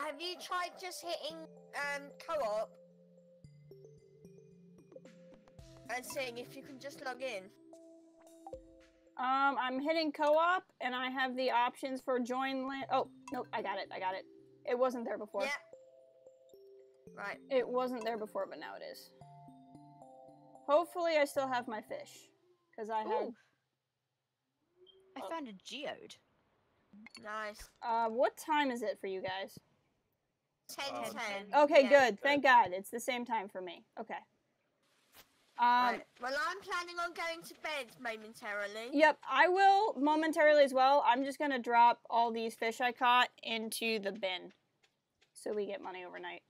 have you tried just hitting co-op and seeing if you can just log in? I'm hitting co-op, and I have the options for join land. Oh, nope, I got it. It wasn't there before. Yeah. Right. It wasn't there before, but now it is. Hopefully, I still have my fish, because I had. I found a geode. Nice. What time is it for you guys? 10:10. Okay, Yeah. good. Thank God. It's the same time for me. Okay. Right. Well, I'm planning on going to bed momentarily. Yep, I will momentarily as well. I'm just gonna drop all these fish I caught into the bin, so we get money overnight.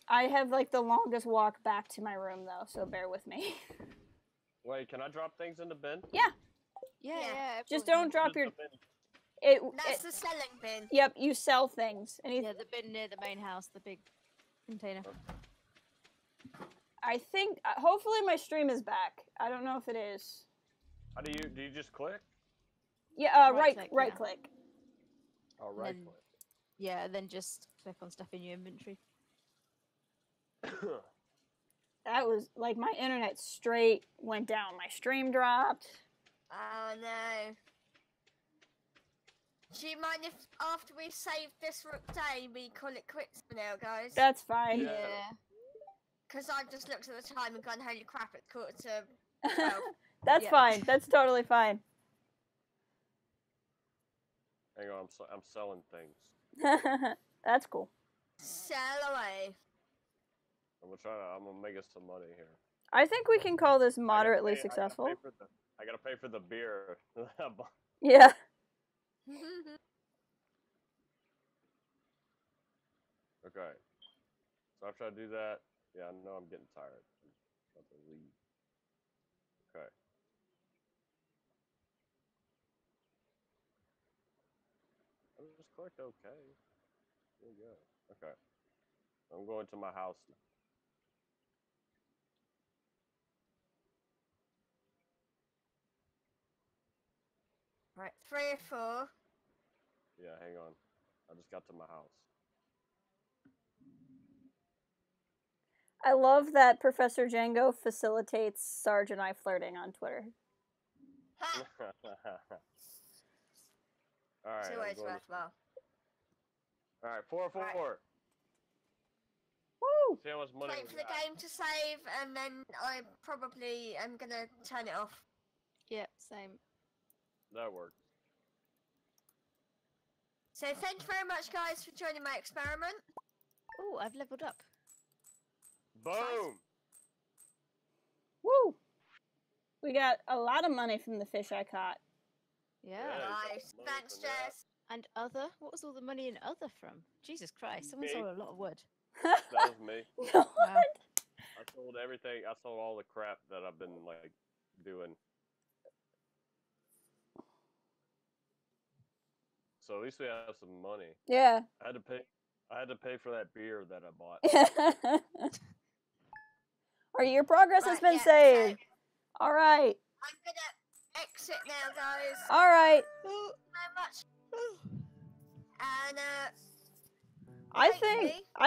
I have like the longest walk back to my room though, so bear with me. Wait, can I drop things in the bin? Yeah. Yeah. Just don't drop your. That's the selling bin. Yep, you sell things. Yeah, the bin near the main house, the big container. I think, hopefully my stream is back. I don't know if it is. How do you just click? Yeah, right yeah. click. Oh, right Then, click. Yeah, then just click on stuff in your inventory. That was, like, my internet straight went down. My stream dropped. Oh, no. Do you mind if, after we save this day, we call it quits for now, guys? That's fine. Yeah. Because I've just looked at the time and gone, holy crap, it's 11:45. That's fine. That's totally fine. Hang on, I'm selling things. That's cool. Sell away. I'm gonna make us some money here. I think we can call this moderately successful. I gotta pay for the beer. Yeah. Okay. So after I do that, yeah, I know I'm getting tired. I'm about to leave. Okay. I just clicked OK. There you go. Okay. I'm going to my house now. Right, 3 or 4. Yeah, hang on. I just got to my house. I love that Professor Django facilitates Sarge and I flirting on Twitter. Alright. 2 ways worthwhile. Alright, 4. Woo! See how much money Wait for the game to save, and then I probably am gonna turn it off. Yeah, same. That works. So thank you very much, guys, for joining my experiment. Oh, I've leveled up. Boom! Woo! We got a lot of money from the fish I caught. Yeah. Nice. Thanks, Jess. And other? What was all the money in other from? Jesus Christ, someone sold a lot of wood. That was me. No. Wow. I sold everything. I sold all the crap that I've been, like, doing. So at least we have some money. Yeah. I had to pay for that beer that I bought. Your progress has been saved. So all right. I'm gonna exit now, guys. All right. Thank you very much. And I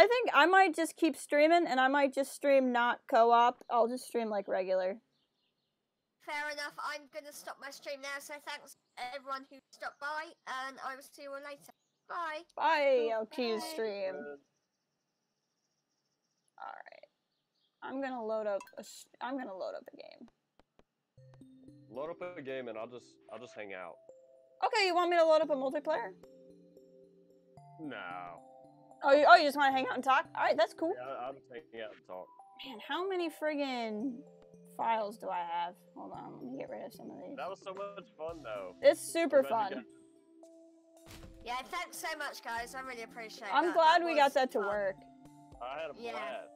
think I might just keep streaming, and I might just stream not co-op. I'll just stream like regular. fair enough. I'm gonna stop my stream now. So thanks everyone who stopped by, and I will see you all later. Bye. Bye. I'll queue stream. All right. I'm gonna load up a game. Load up a game and I'll just hang out. Okay, you want me to load up a multiplayer? No. Oh, you just want to hang out and talk? All right, that's cool. Yeah, I'll just hang out and talk. Man, how many friggin' files do I have? Hold on, let me get rid of some of these. That was so much fun, though. It's super fun. Yeah, thanks so much, guys. I really appreciate it. I'm glad we got that to work. I had a blast.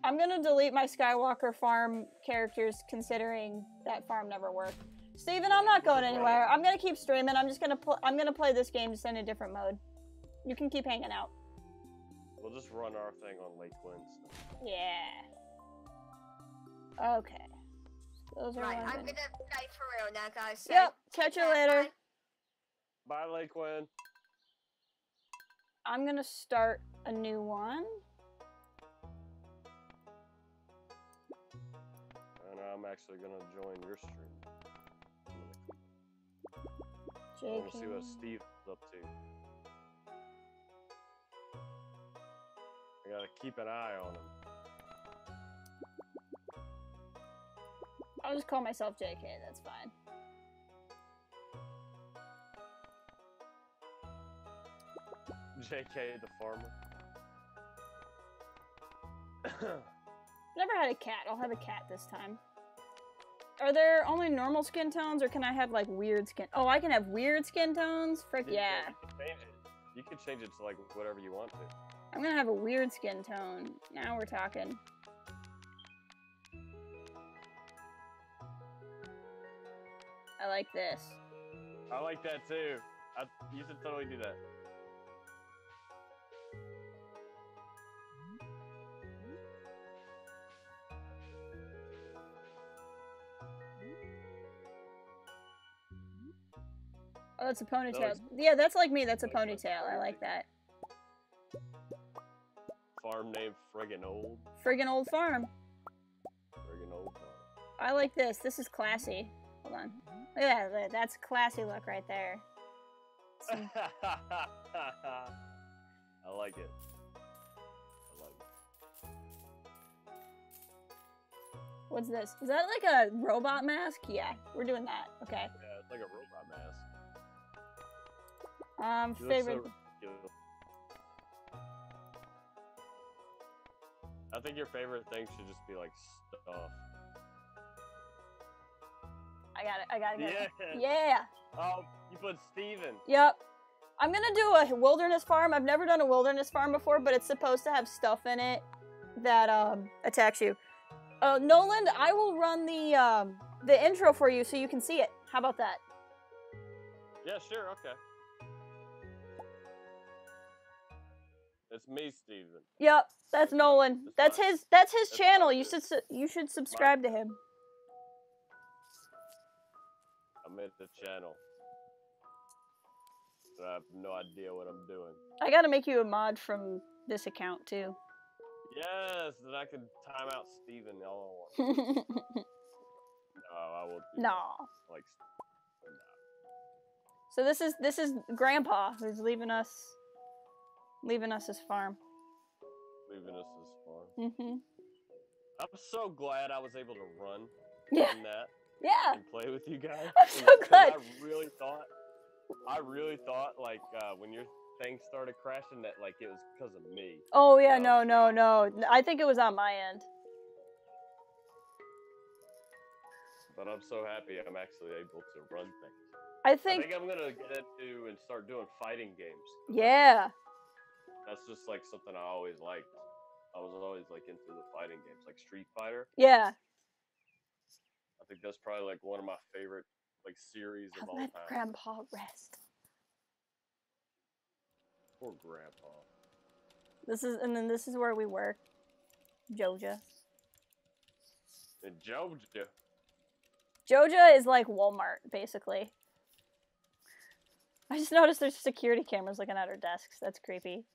I'm gonna delete my Skywalker farm characters, considering that farm never worked. Steven, I'm not going anywhere. I'm gonna keep streaming. I'm gonna play this game just in a different mode. You can keep hanging out. We'll just run our thing on Lake Winds. Yeah. Okay. Those are right, I'm gonna go for real now, guys. So yep. Catch you later. Bye, Lake Wind. I'm gonna start a new one. And I'm actually gonna join your stream. I want to see what Steve's up to. I gotta keep an eye on him. I'll just call myself JK, that's fine. JK the farmer. Never had a cat. I'll have a cat this time. Are there only normal skin tones, or can I have, like, weird skin? Oh, I can have weird skin tones? Frick yeah. You can change it to, like, whatever you want to. I'm gonna have a weird skin tone. Now we're talking. I like this. I like that, too. You should totally do that. Oh, that's a ponytail. Yeah, that's like me. That's a ponytail. I like that. Farm name friggin' old. Friggin' old farm. Friggin' old farm. I like this. This is classy. Hold on. Look at that. That's a classy look right there. I like it. I like it. What's this? Is that like a robot mask? Yeah, we're doing that. Okay. Yeah, it's like a robot mask. Favorite. So I think your favorite thing should just be like stuff. I got it. Yeah. Yeah. Oh, you put Steven. Yep. I'm gonna do a wilderness farm. I've never done a wilderness farm before, but it's supposed to have stuff in it that attacks you. Nolan, I will run the intro for you so you can see it. How about that? Yeah, sure, okay. It's me, Steven. Yep, that's Nolan. That's his channel. You should subscribe to him. I'm at the channel. I have no idea what I'm doing. I gotta make you a mod from this account too. Yes, then I can time out Steven all I want. No, I will do No. that. Like, So this is Grandpa who's leaving us his farm. leaving us this far. Mhm. I'm so glad I was able to run Yeah. in that Yeah. and play with you guys. I'm so Because glad. I really thought like when your thing started crashing that like it was because of me. Oh yeah, No. no. I think it was on my end. But I'm so happy I'm actually able to run things. I I think think I'm gonna get into and start doing fighting games. yeah. That's just like something I always liked. I was always like into the fighting games, like Street Fighter. Yeah. I think that's probably like one of my favorite like series of all Let time. Grandpa rest. Poor Grandpa. This is where we work. Georgia. In Georgia. Georgia is like Walmart, basically. I just noticed there's security cameras looking at our desks. That's creepy.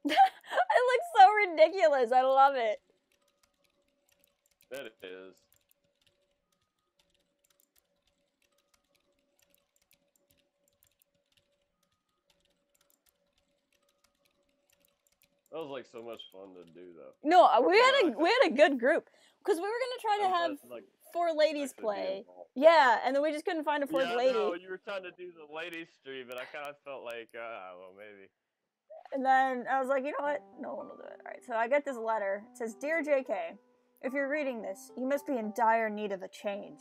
It looks so ridiculous. I love it. That it is. That was like so much fun to do though. No, we had a good group because we were gonna try to have like 4 ladies actually be play. involved. Yeah, and then we just couldn't find a 4th Yeah, lady. no, you were trying to do the ladies stream, and I kind of felt like, well, maybe. And then I was like, you know what? No one will do it. All right, so I get this letter. It says, "Dear JK, if you're reading this, you must be in dire need of a change.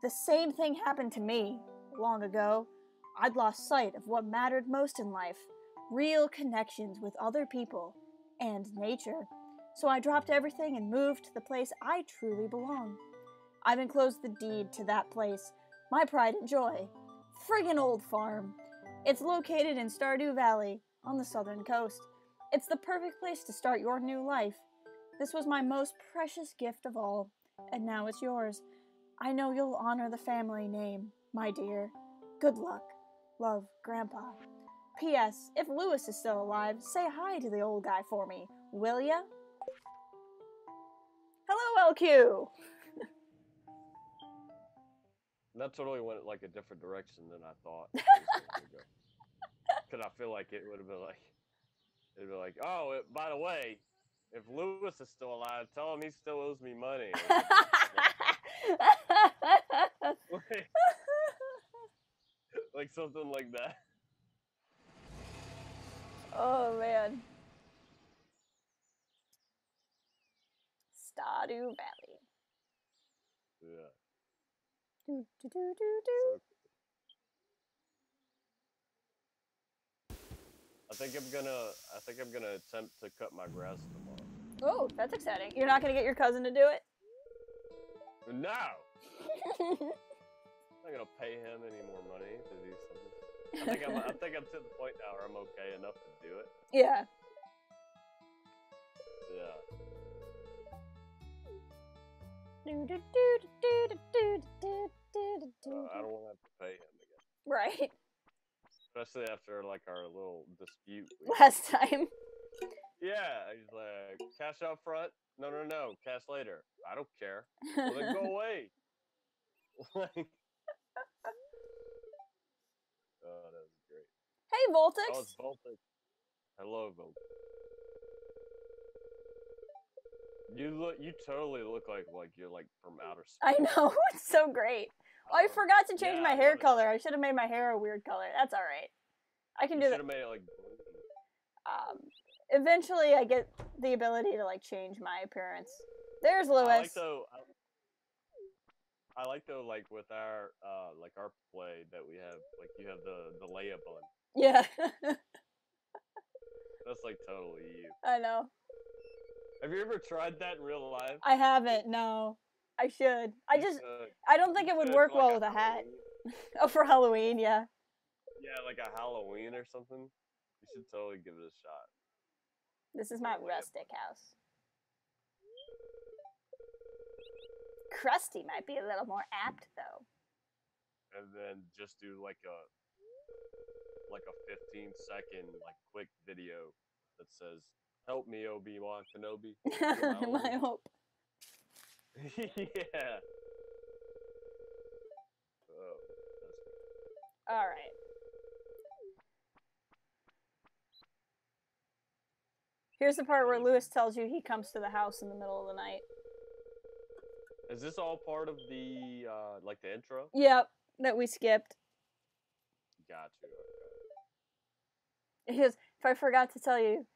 The same thing happened to me long ago. I'd lost sight of what mattered most in life, real connections with other people and nature. So I dropped everything and moved to the place I truly belong. I've enclosed the deed to that place, my pride and joy. Friggin' old farm. It's located in Stardew Valley, on the southern coast. It's the perfect place to start your new life. This was my most precious gift of all, and now it's yours. I know you'll honor the family name, my dear. Good luck. Love, Grandpa. P.S. If Lewis is still alive, say hi to the old guy for me, will ya? Hello, LQ! That totally went like a different direction than I thought. Because I feel like it would have been like, it'd be like, oh, by the way, if Lewis is still alive, tell him he still owes me money. Like something like that. Oh, man. Stardew Valley. Yeah. Do, do, do, do, do. I think I'm gonna attempt to cut my grass tomorrow. Oh, that's exciting. You're not gonna get your cousin to do it? No! I'm not gonna pay him any more money to do something. I think I'm to the point now where I'm okay enough to do it. Yeah. Yeah. I don't want to have to pay him again. Right. Especially after like our little dispute. Last time. Yeah, he's like, cash up front? No, cash later. I don't care. Well, then go away. Like, oh, that was great. Hey, Voltix. Oh, it's Voltix. Hello, Voltix. You totally look like you're like from outer space. I know, it's so great. Oh, I forgot to change my hair color. I should have made my hair a weird color. That's all right. I can do that. Should have made it like blue. Eventually, I get the ability to like change my appearance. There's Lewis. I like though, like with our our play that we have, like you have the Leia bun. Yeah. That's like totally you. I know. Have you ever tried that in real life? I haven't. No. I should. I don't think it would work well with a hat. Oh, for Halloween, yeah. Yeah, like a Halloween or something. You should totally give it a shot. This is my rustic house. Krusty might be a little more apt, though. And then just do like a 15-second like quick video that says, "Help me, Obi-Wan Kenobi." My hope. Yeah. Oh, that's all right. Here's the part where Lewis tells you he comes to the house in the middle of the night. Is this all part of the like the intro? Yep, that we skipped. Got you. He goes, if I forgot to tell you,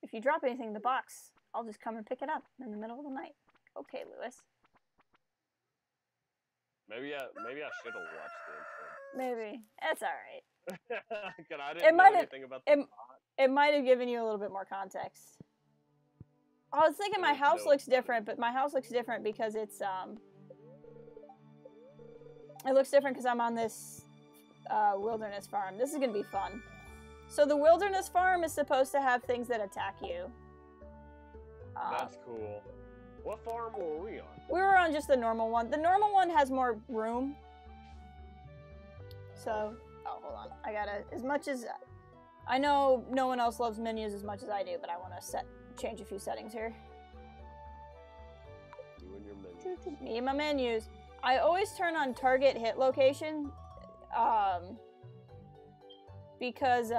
if you drop anything in the box, I'll just come and pick it up in the middle of the night. Okay, Lewis. Maybe I should have watched the intro. Maybe. That's alright. I didn't know anything about the bot. It might have given you a little bit more context. I was thinking my house looks different, but my house looks different because it's, it looks different because I'm on this, wilderness farm. This is gonna be fun. So the wilderness farm is supposed to have things that attack you. That's cool. What farm were we on? We were on just the normal one. The normal one has more room. So, oh, hold on. I gotta, as much as, I know no one else loves menus as much as I do, but I want to change a few settings here. You and your menus. Me and my menus. I always turn on target hit location, because,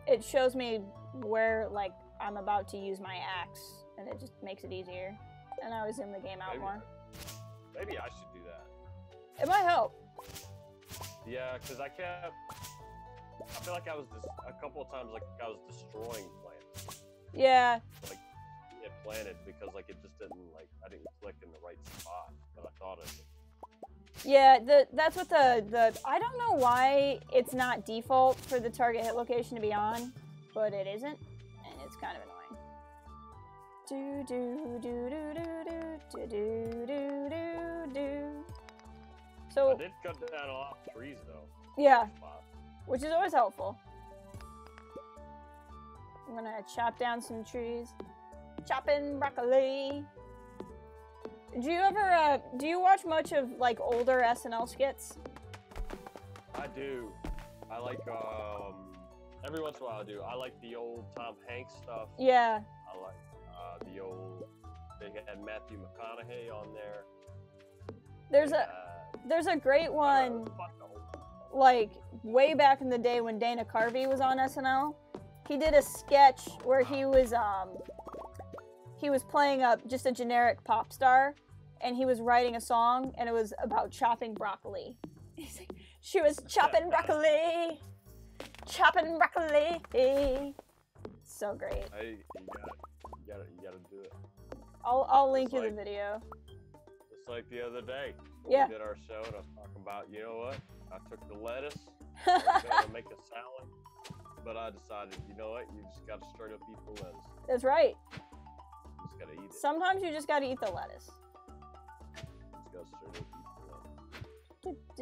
it shows me where, like, I'm about to use my axe, and it just makes it easier. And I always zoom the game out more. Maybe I should do that. It might help. Yeah, because I feel like I was a couple of times, like I was destroying plants. Yeah. Like, it planted because, like, it just didn't, like, I didn't click in the right spot that I thought it would. Yeah, that's what the I don't know why it's not default for the target hit location to be on, but it isn't, and it's kind of annoying. Do do do do do do do do do. So I did cut down a lot of trees though. Yeah, which is always helpful. I'm gonna chop down some trees. Chopping broccoli. Do you ever do you watch much of like older SNL skits? I do. I like every once in a while I do. I like the old Tom Hanks stuff. Yeah. I like the old. They had Matthew McConaughey on there. There's a great one. Like way back in the day when Dana Carvey was on SNL, he did a sketch where he was playing just a generic pop star, and he was writing a song, and it was about chopping broccoli. She was chopping broccoli, chopping broccoli. So great. You gotta do it. I'll link you the video. Just like the other day. Yeah. We did our show, and I was talking about, you know what? I took the lettuce. I was gonna make a salad, but I decided, you know what? You just gotta straight up eat the lettuce. That's right. You just gotta eat it. Sometimes you just gotta eat the lettuce. You just gotta straight up eat the lettuce.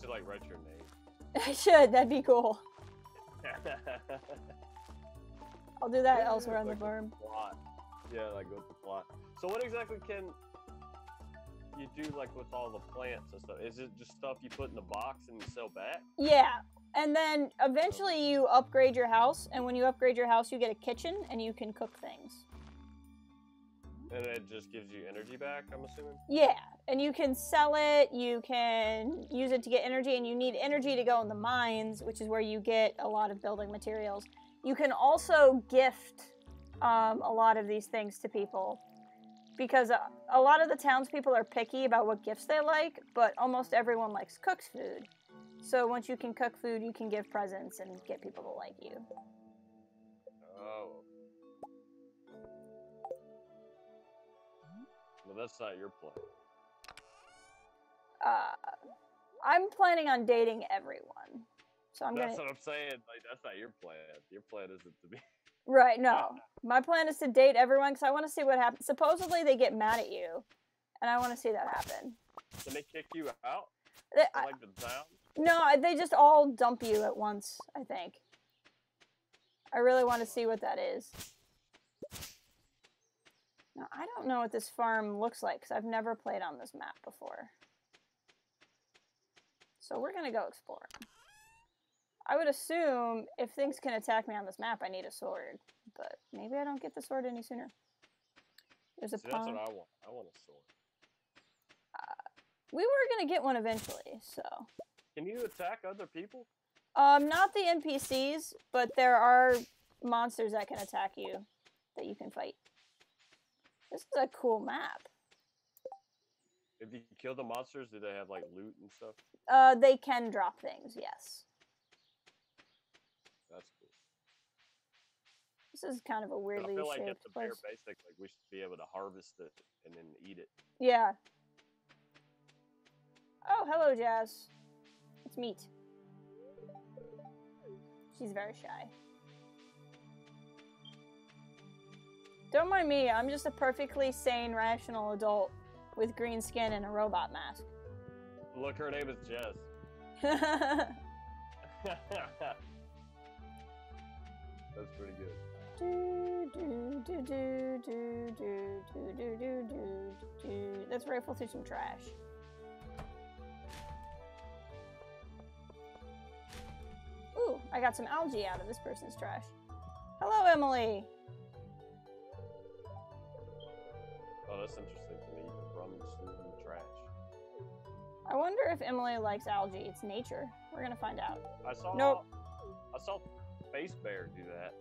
Should like write your name. I should. That'd be cool. I'll do that elsewhere on the farm. Plot. Yeah, like with the plot. So what exactly can you do, like with all the plants and stuff? Is it just stuff you put in the box and you sell back? Yeah, and then eventually you upgrade your house, and when you upgrade your house, you get a kitchen and you can cook things. And it just gives you energy back, I'm assuming? Yeah, and you can sell it, you can use it to get energy, and you need energy to go in the mines, which is where you get a lot of building materials. You can also gift a lot of these things to people, because a lot of the townspeople are picky about what gifts they like, but almost everyone likes cooked food. So once you can cook food, you can give presents and get people to like you. Oh. Well, that's not your plan. I'm planning on dating everyone. So That's what I'm saying. Like, that's not your plan. Your plan isn't to be... Right, no. My plan is to date everyone because I want to see what happens. Supposedly they get mad at you, and I want to see that happen. Can they kick you out? Like the town? No, they just all dump you at once, I think. I really want to see what that is. Now, I don't know what this farm looks like because I've never played on this map before. So we're going to go explore. I would assume if things can attack me on this map, I need a sword. But maybe I don't get the sword any sooner. There's a pond. That's what I want. I want a sword. We were going to get one eventually, so... Can you attack other people? Not the NPCs, but there are monsters that can attack you that you can fight. This is a cool map. If you kill the monsters, do they have, like, loot and stuff? They can drop things, yes. That's cool. This is kind of a weirdly I feel like shaped at the place. bare basic, like, we should be able to harvest it and then eat it. Yeah. Oh, hello, Jazz. It's meat. She's very shy. Don't mind me, I'm just a perfectly sane, rational adult with green skin and a robot mask. Look, her name is Jess. That's pretty good. Let's rifle through some trash. Ooh, I got some algae out of this person's trash. Hello, Emily. Oh, that's interesting to me. You can rummage through the trash. I wonder if Emily likes algae. It's nature. We're gonna find out. I saw. Nope. I saw Space Bear do that.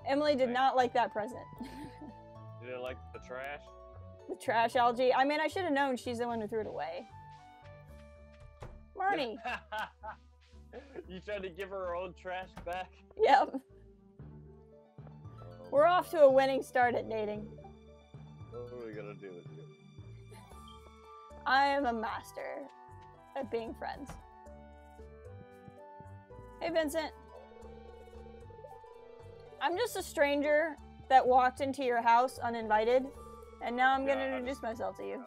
Emily did not like that present. You didn't like the trash? The trash algae. I mean, I should have known she's the one who threw it away. Marnie. You tried to give her own trash back? Yep. Oh, We're off to a winning start at dating. What are we gonna do with you? I am a master at being friends. Hey, Vincent. I'm just a stranger that walked into your house uninvited, and now I'm gonna introduce myself to you.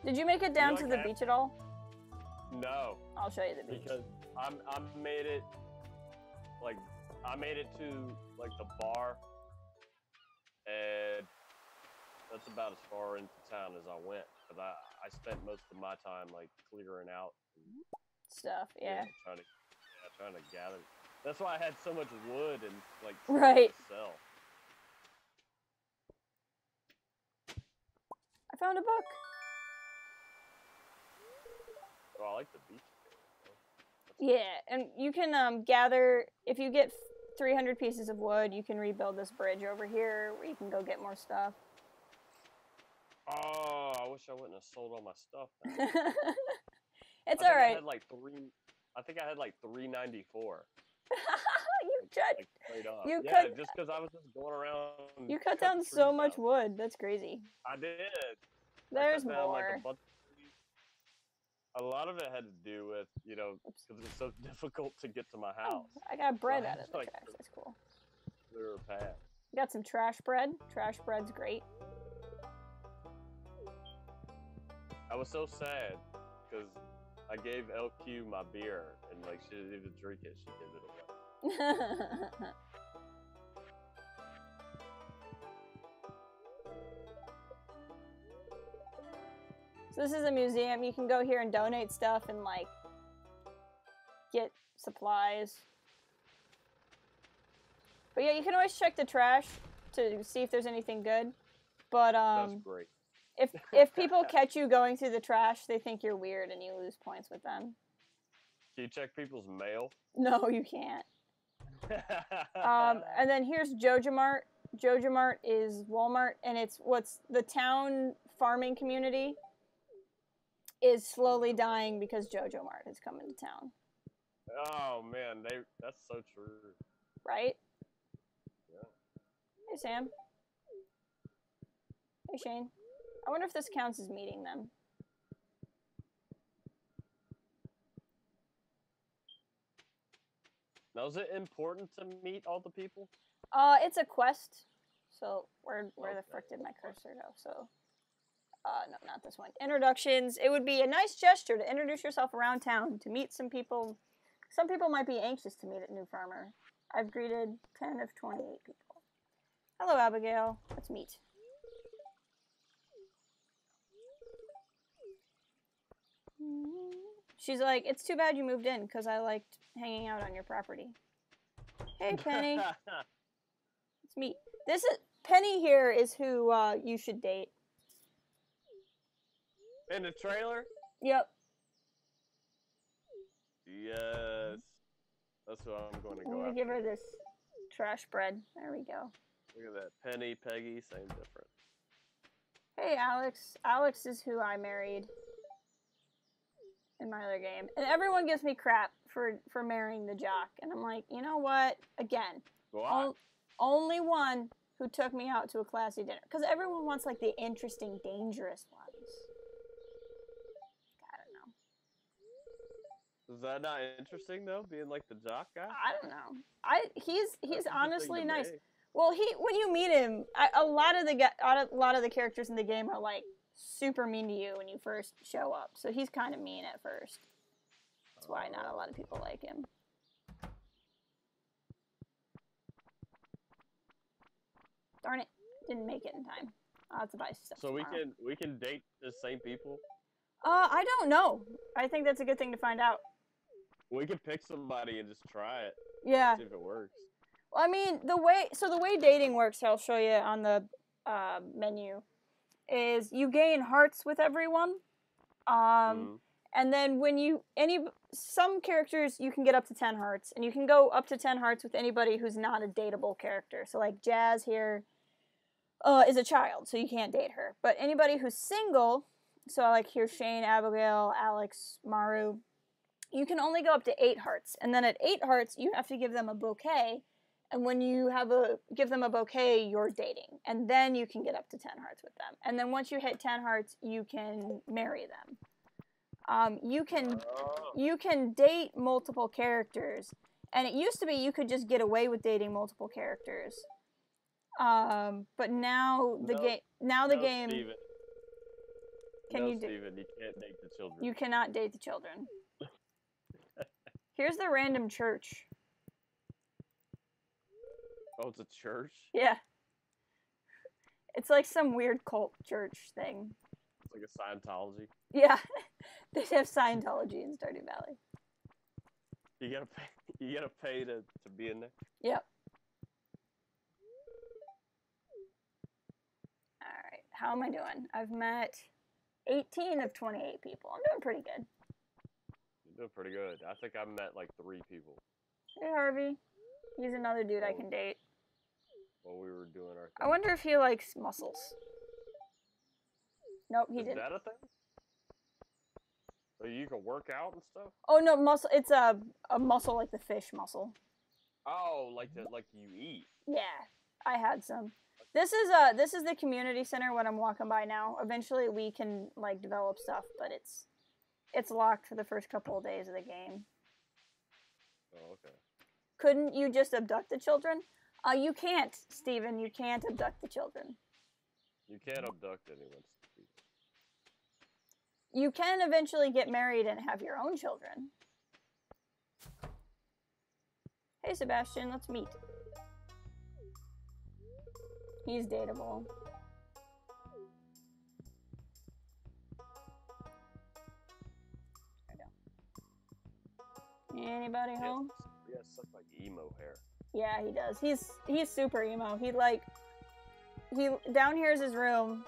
Did you make it down to the beach at all? No. I'll show you the beach. Because I made it like, I made it to like the bar, and that's about as far into town as I went. But I spent most of my time like clearing out Stuff, yeah. Trying to gather. That's why I had so much wood and like Right. to sell. I found a book. Oh, I like the beach. Yeah, and you can gather, if you get 300 pieces of wood, you can rebuild this bridge over here where you can go get more stuff. Oh, I wish I wouldn't have sold all my stuff. It's all right. I think I had like 394. Just because I was just going around. You cut down so much wood. That's crazy. I did. There's more. A lot of it had to do with, because it was so difficult to get to my house. Oh, I got bread out of the trash. That's cool. Clear a path. You got some trash bread. Trash bread's great. I was so sad because I gave LQ my beer and like she didn't even drink it. She gave it away. So this is a museum. You can go here and donate stuff and like get supplies. But yeah, you can always check the trash to see if there's anything good. But that's great. If people catch you going through the trash, they think you're weird and you lose points with them. Can you check people's mail? No, you can't. And then here's JojaMart. JojaMart is Walmart, and it's what's the town farming community is slowly dying because JojaMart has come into town. Oh man, that's so true. Right? Yeah. Hey Sam. Hey Shane. I wonder if this counts as meeting them. Now, is it important to meet all the people? It's a quest. So where the frick did my cursor go? So no, not this one. Introductions. It would be a nice gesture to introduce yourself around town, to meet some people. Some people might be anxious to meet a new farmer. I've greeted 10 of 28 people. Hello, Abigail. Let's meet. She's like, it's too bad you moved in, because I liked hanging out on your property. Hey, Penny. Let's meet. Penny here is who you should date. In the trailer? Yep. Yes. That's what I'm going to go I'm going to give her this trash bread. There we go. Look at that. Penny, Peggy, same difference. Hey, Alex. Alex is who I married in my other game. And everyone gives me crap for marrying the jock. And I'm like, you know what? Again, only one who took me out to a classy dinner. Because everyone wants, like, the interesting, dangerous ones. I don't know. Is that not interesting, though? Being, like, the jock guy? I don't know. He's honestly nice. Well, when you meet him, a lot of the characters in the game are, like, super mean to you when you first show up. So he's kind of mean at first. That's why not a lot of people like him. Darn it, didn't make it in time. I'll have to buy stuff. So tomorrow. we can date the same people? I don't know. I think that's a good thing to find out. We can pick somebody and just try it. Yeah. See if it works. Well, I mean, the way dating works, I'll show you on the menu, is you gain hearts with everyone. And then when some characters you can get up to 10 hearts, and you can go up to 10 hearts with anybody who's not a dateable character. So like Jazz here is a child, so you can't date her. But anybody who's single, so like here's Shane, Abigail, Alex, Maru, you can only go up to 8 hearts. And then at 8 hearts, you have to give them a bouquet. And when you give them a bouquet, you're dating. And then you can get up to 10 hearts with them. And then once you hit 10 hearts, you can marry them. You can date multiple characters. And it used to be you could just get away with dating multiple characters. But now the game Steven. Steven, you can't date the children. You cannot date the children. Here's the random church. Oh, it's a church? Yeah. It's like some weird cult church thing. It's like a Scientology. Yeah. They have Scientology in Stardew Valley. You gotta pay. You gotta pay to be in there. Yep. All right. How am I doing? I've met 18 of 28 people. I'm doing pretty good. You're doing pretty good. I think I met like 3 people Hey, Harvey. He's another dude I can date. while we were doing our thing. I wonder if he likes mussels. Nope, he didn't. Is that a thing? So you can work out and stuff? Oh no, mussel. It's a mussel like the fish mussel. Oh, like you eat. Yeah, I had some. This is the community center when I'm walking by now. Eventually we can like develop stuff, but it's locked for the first couple of days of the game. Oh, okay. Couldn't you just abduct the children? You can't, Steven. You can't abduct the children. You can't abduct anyone. You can eventually get married and have your own children. Hey, Sebastian, let's meet. He's dateable. Anybody home? He has such like emo hair. Yeah, he does. He's super emo. He down here is his room,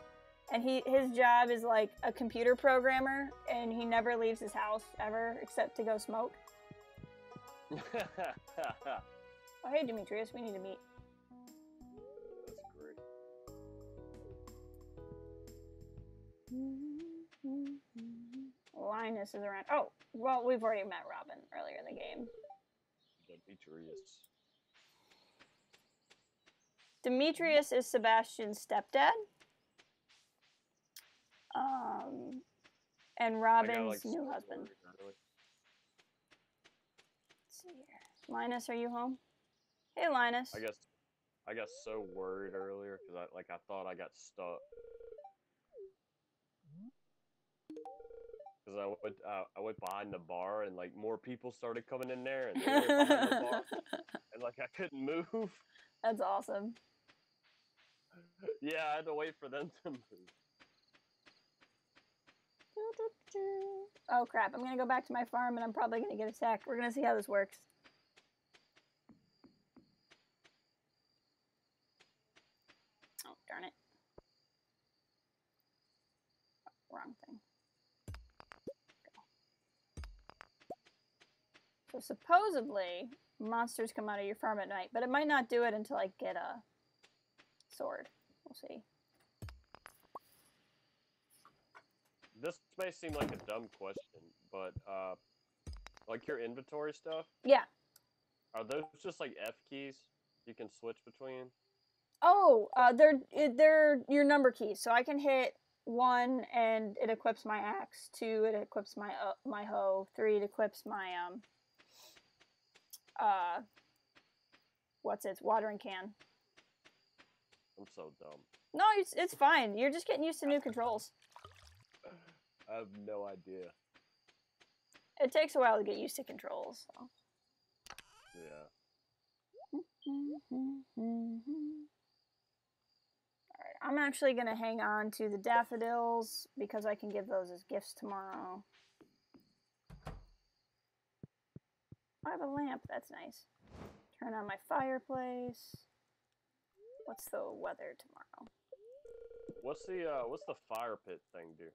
and his job is like a computer programmer, and he never leaves his house ever except to go smoke. Oh, hey, Demetrius, we need to meet. That's great. Linus is around. Oh, well, we've already met Robin earlier in the game. Demetrius. Demetrius is Sebastian's stepdad. And Robin's new husband. Let's see here. Linus, are you home? Hey, Linus. I got so worried earlier because I thought I got stuck. Because I went behind the bar and like more people started coming in there and they went behind the bar and like I couldn't move. That's awesome. Yeah, I had to wait for them to move. Oh crap, I'm gonna go back to my farm and I'm probably gonna get attacked. We're gonna see how this works. Oh, darn it. Oh, wrong thing. So supposedly, monsters come out of your farm at night, but it might not do it until I get a sword. We'll see. This may seem like a dumb question, but like your inventory stuff? Yeah. Are those just like F keys you can switch between? Oh, they're your number keys. So I can hit 1 and it equips my axe. 2, it equips my my hoe. 3, it equips my watering can. I'm so dumb. No, it's fine. You're just getting used to new controls. I have no idea. It takes a while to get used to controls. So. Yeah. Alright, I'm actually going to hang on to the daffodils because I can give those as gifts tomorrow. I have a lamp, that's nice. Turn on my fireplace. What's the weather tomorrow? What's the fire pit thing do?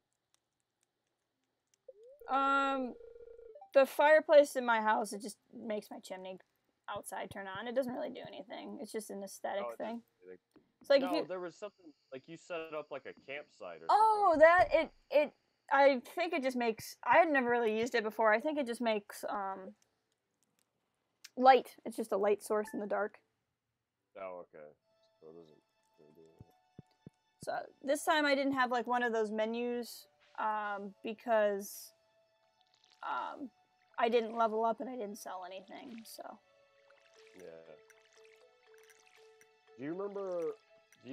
The fireplace in my house, it just makes my chimney outside turn on. It doesn't really do anything. It's just an aesthetic thing. It's like no, there was something like you set it up like a campsite or something. That it I think it just makes, I had never really used it before. I think it just makes light. It's just a light source in the dark. Oh, okay. So it doesn't really do anything. So this time I didn't have like one of those menus because I didn't level up and I didn't sell anything, so. Yeah. Do you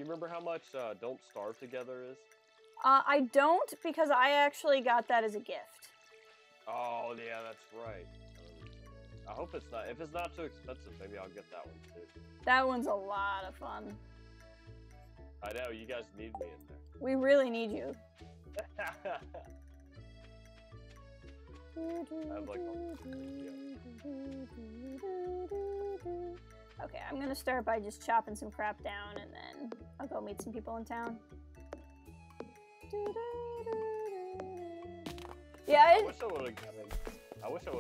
remember how much Don't Starve Together is? I don't, because I actually got that as a gift. Oh, yeah, that's right. I hope it's not. If it's not too expensive, maybe I'll get that one too. That one's a lot of fun. I know, you guys need me in there. We really need you. I have like Okay, I'm gonna start by just chopping some crap down and then I'll go meet some people in town. Yeah, I wish I would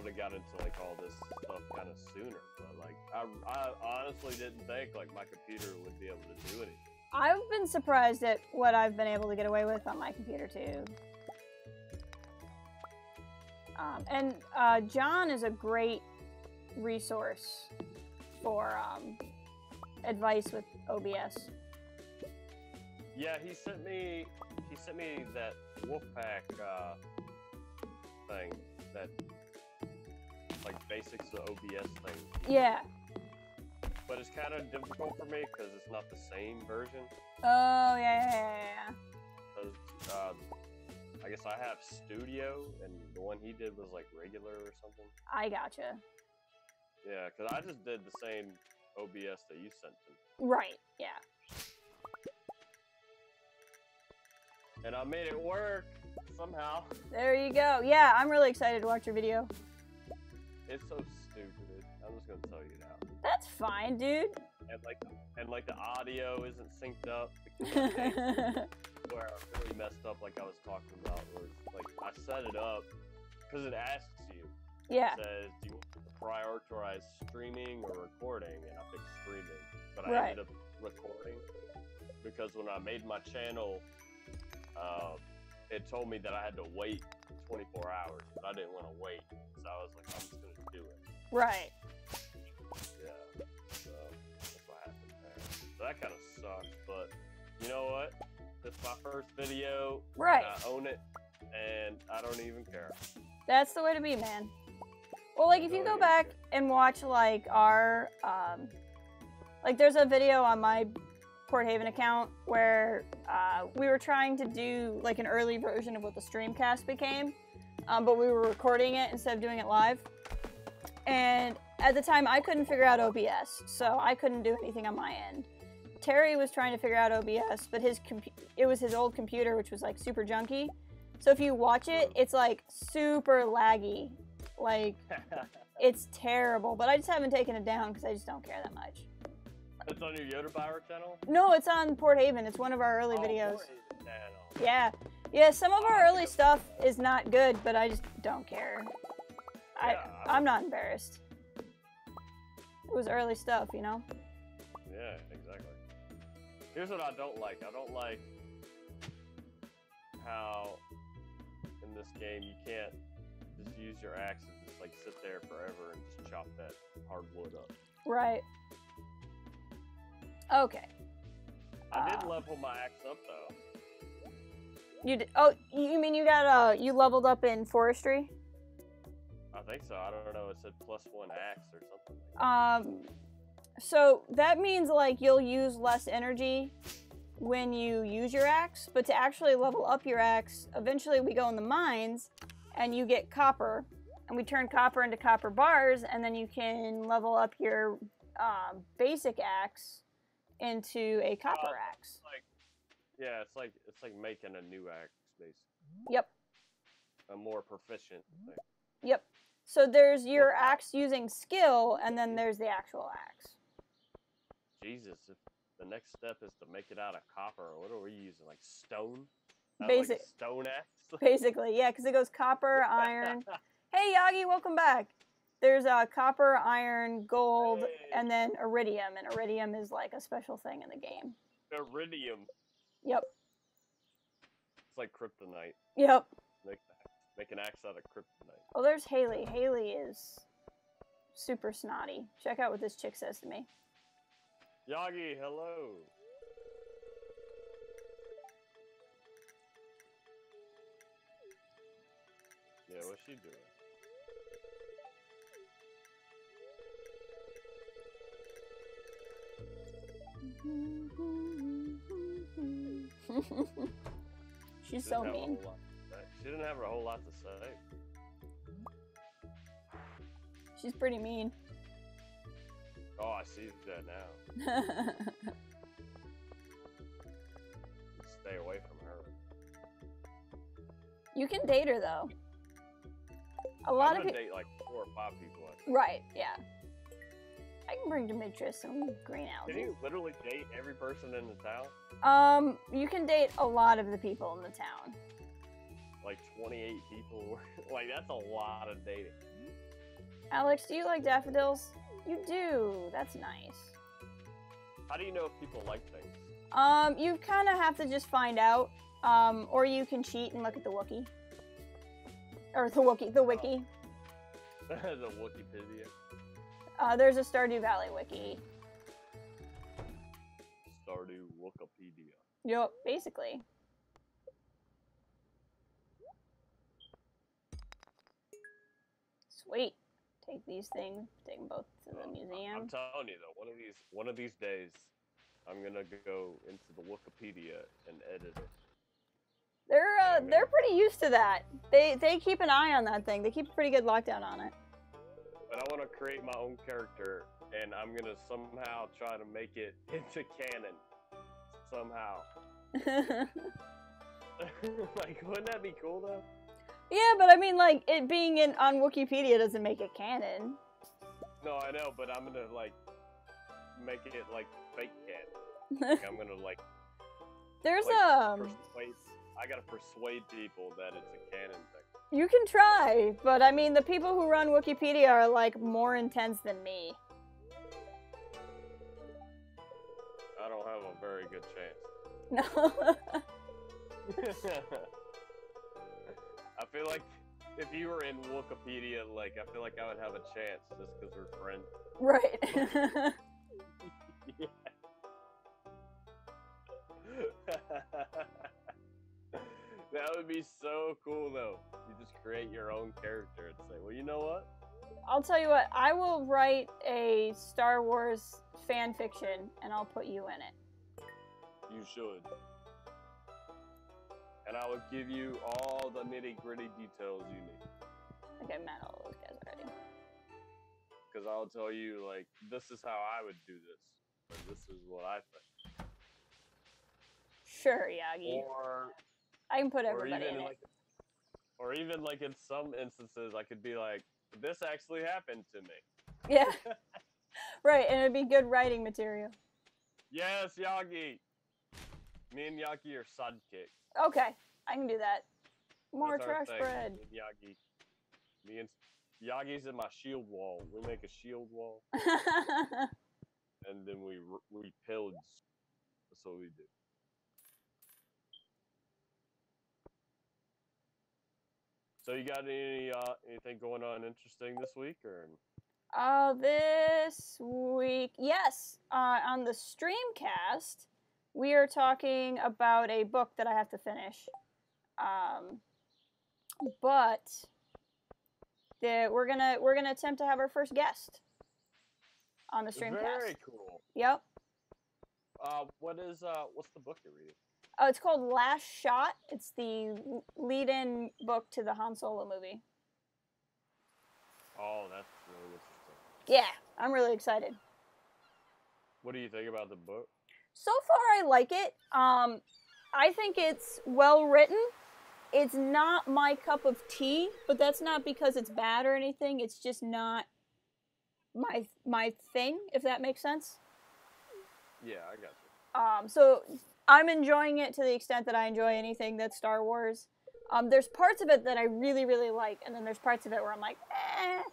have got into like all this stuff kind of sooner, but like I honestly didn't think like my computer would be able to do anything. I've been surprised at what I've been able to get away with on my computer too. And John is a great resource for advice with OBS. Yeah, he sent me that Wolfpack thing, that like basics of OBS thing. Yeah. But it's kind of difficult for me because it's not the same version. Oh yeah. Because I guess I have Studio, and the one he did was like regular or something. I gotcha. Yeah, because I just did the same OBS that you sent to me. Right. Yeah. And I made it work somehow. There you go. Yeah, I'm really excited to watch your video. It's so stupid. I'm just gonna tell you now. That's fine, dude. And like the audio isn't synced up because where I really messed up, like I was talking about, was like I set it up because it asks you. Yeah. It says, do you want to prioritize streaming or recording? And I picked streaming, but I Right. ended up recording because when I made my channel, it told me that I had to wait 24 hours, but I didn't want to wait, so I was like, I'm just gonna do it. Right. Yeah, so that's what happened there. So that kind of sucks, but you know what? It's my first video. Right. And I own it, and I don't even care. That's the way to be, man. Well, like, if you go back and watch, like, our, like, there's a video on my Port Haven account where we were trying to do, like, an early version of what the Streamcast became, but we were recording it instead of doing it live. And at the time, I couldn't figure out OBS, so I couldn't do anything on my end. Terry was trying to figure out OBS, but it was his old computer, which was, like, super junky. So if you watch it, it's, like, super laggy. Like, it's terrible, but I just haven't taken it down because I just don't care that much. It's on your Yoda Power channel? No, it's on Port Haven. It's one of our early videos. Port Haven channel. Yeah. Yeah, some of our early stuff is not good, but I just don't care. I'm not embarrassed. It was early stuff, you know? Yeah, exactly. Here's what I don't like. I don't like how in this game you can't just use your axe and just like sit there forever and just chop that hardwood up. Right. Okay. I did level my axe up though. You did? Oh, you mean you got you leveled up in forestry? I think so. I don't know. It said +1 axe or something. So that means like you'll use less energy when you use your axe, but to actually level up your axe, eventually we go in the mines and you get copper, and we turn copper into copper bars, and then you can level up your basic axe into a copper axe. Yeah, it's like making a new axe, basically. Yep. A more proficient thing. Yep. So there's your axe using skill, and then there's the actual axe. Jesus, if the next step is to make it out of copper, what are we using? Like stone? Basic. Like a stone axe? Basically, yeah, because it goes copper, iron. Hey, Yagi, welcome back. There's copper, iron, gold, Hey. and then iridium, and iridium is like a special thing in the game. Iridium. Yep. It's like kryptonite. Yep. Make an axe out of kryptonite. Well, there's Haley. Haley is super snotty. Check out what this chick says to me. Yagi, hello. Yeah, what's she doing? She's so mean. She didn't have a whole lot to say. She's pretty mean. Oh, I see that now. Stay away from her. You can date her though. A lot of people date like 4 or 5 people. Right, yeah. I can bring Demetrius some green algae. Can you literally date every person in the town? You can date a lot of the people in the town. Like 28 people? Like, that's a lot of dating. Alex, do you like daffodils? You do. That's nice. How do you know if people like things? You kind of have to just find out. Or you can cheat and look at the wiki. Or the wiki. The Wikipedia. There's a Stardew Valley wiki. Stardew Wikipedia. Yup, basically. Sweet. Take these things, take them both to the museum. I'm telling you though, one of these days, I'm gonna go into the Wikipedia and edit it. They're pretty used to that. They keep an eye on that thing. They keep a pretty good lockdown on it. But I want to create my own character, and I'm gonna somehow try to make it into canon. Somehow. Like, wouldn't that be cool though? Yeah, but I mean, like, it being on Wikipedia doesn't make it canon. No, I know, but I'm gonna, like, make it, like, fake canon. Like, I'm gonna, like... There's, I gotta persuade people that it's a canon thing. You can try, but I mean, the people who run Wikipedia are, like, more intense than me. I don't have a very good chance. No. I feel like if you were in Wikipedia, like, I feel like I would have a chance just because we're friends. Right. Yeah. That would be so cool, though. You just create your own character and say, well, you know what? I'll tell you what, I will write a Star Wars fan fiction, and I'll put you in it. You should. And I will give you all the nitty-gritty details you need. Okay, met all those guys already. Because I'll tell you, like, this is how I would do this. Or this is what I think. Sure, Yagi. Or I can put everybody in like, it. Or even, like, in some instances, I could be like, this actually happened to me. Yeah. Right, and it'd be good writing material. Yes, Yagi! Me and Yagi are sidekicks. Okay, I can do that. More That's our trash thing. bread. Me and Yagi. Me and Yagi's in my shield wall. We make a shield wall, and then we pillage. That's what we do. So you got anything going on interesting this week, or? This week, yes, on the Streamcast, we are talking about a book that I have to finish. But we're gonna attempt to have our first guest on the Streamcast. Very cool. Yep. What's the book you're reading? Oh, it's called Last Shot. It's the lead-in book to the Han Solo movie. Oh, that's really interesting. Yeah, I'm really excited. What do you think about the book? So far, I like it. I think it's well written. It's not my cup of tea, but that's not because it's bad or anything. It's just not my thing, if that makes sense. Yeah, I got you. So I'm enjoying it to the extent that I enjoy anything that's Star Wars. There's parts of it that I really, really like, and then there's parts of it where I'm like, eh.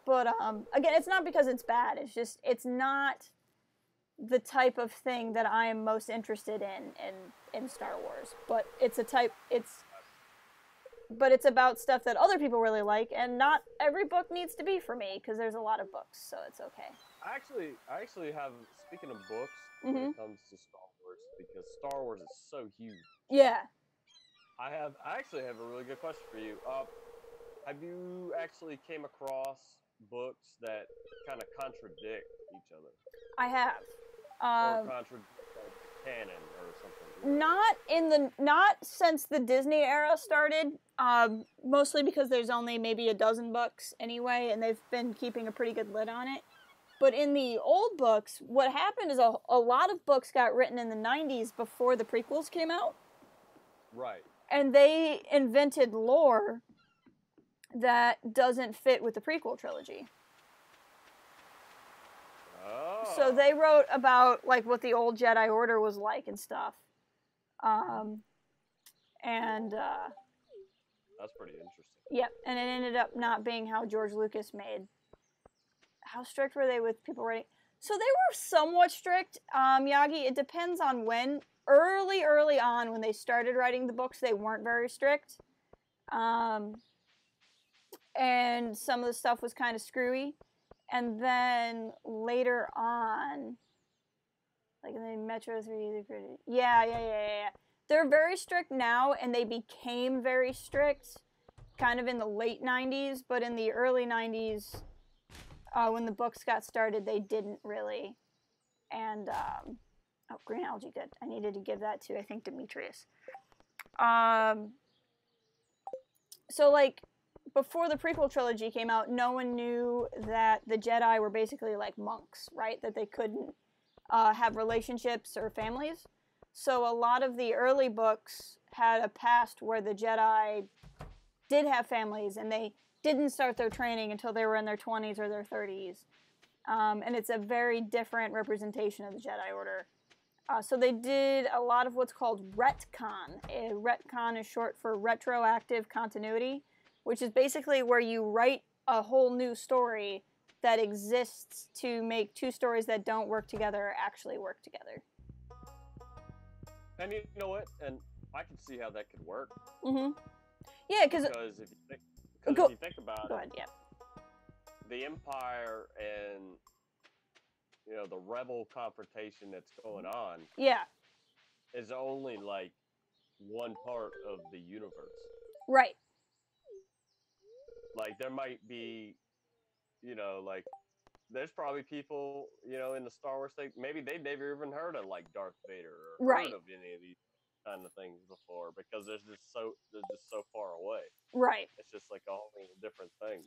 But again, it's not because it's bad. It's just it's not the type of thing that I am most interested in Star Wars. But it's about stuff that other people really like, and not every book needs to be for me because there's a lot of books, so it's okay. I actually have, speaking of books, when it comes to Star Wars, because Star Wars is so huge. Yeah. I actually have a really good question for you. Have you actually came across books that kind of contradict each other? I have. Or contradict canon or something. Not since the Disney era started. Mostly because there's only maybe a dozen books anyway, and they've been keeping a pretty good lid on it. But in the old books, what happened is a lot of books got written in the 90s before the prequels came out. Right. And they invented lore that doesn't fit with the prequel trilogy. Oh. So they wrote about like what the old Jedi Order was like and stuff. That's pretty interesting. Yep, and it ended up not being how George Lucas made. How strict were they with people writing? So they were somewhat strict, Yagi. It depends on when. Early on, when they started writing the books, they weren't very strict. And some of the stuff was kind of screwy. And then later on, like in the Metro 3, yeah. They're very strict now, and they became very strict kind of in the late 90s, but in the early 90s, when the books got started, they didn't really. And, oh, green algae, good. I needed to give that to, I think, Demetrius. So, like, before the prequel trilogy came out, no one knew that the Jedi were basically like monks, right? That they couldn't have relationships or families. So a lot of the early books had a past where the Jedi did have families, and they didn't start their training until they were in their 20s or their 30s. And it's a very different representation of the Jedi Order. So they did a lot of what's called retcon. Retcon is short for retroactive continuity, which is basically where you write a whole new story that exists to make two stories that don't work together actually work together. And you know what? And I can see how that could work. Mm-hmm. Yeah, because if you think about go ahead, yeah. The Empire and the rebel confrontation that's going on. Yeah. Is only like one part of the universe. Right. Like there might be, like there's probably people, in the Star Wars thing, maybe they've never even heard of like Darth Vader or heard of any of these kind of things before because they're just so far away. Right. It's just like a whole different thing,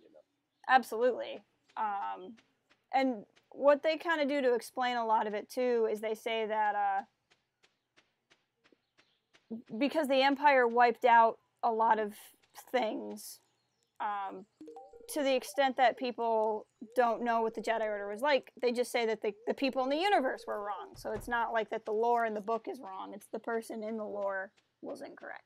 Absolutely. And what they kind of do to explain a lot of it too is they say that because the Empire wiped out a lot of things, to the extent that people don't know what the Jedi Order was like, they just say that the people in the universe were wrong. So it's not like that the lore in the book is wrong. It's the person in the lore was incorrect.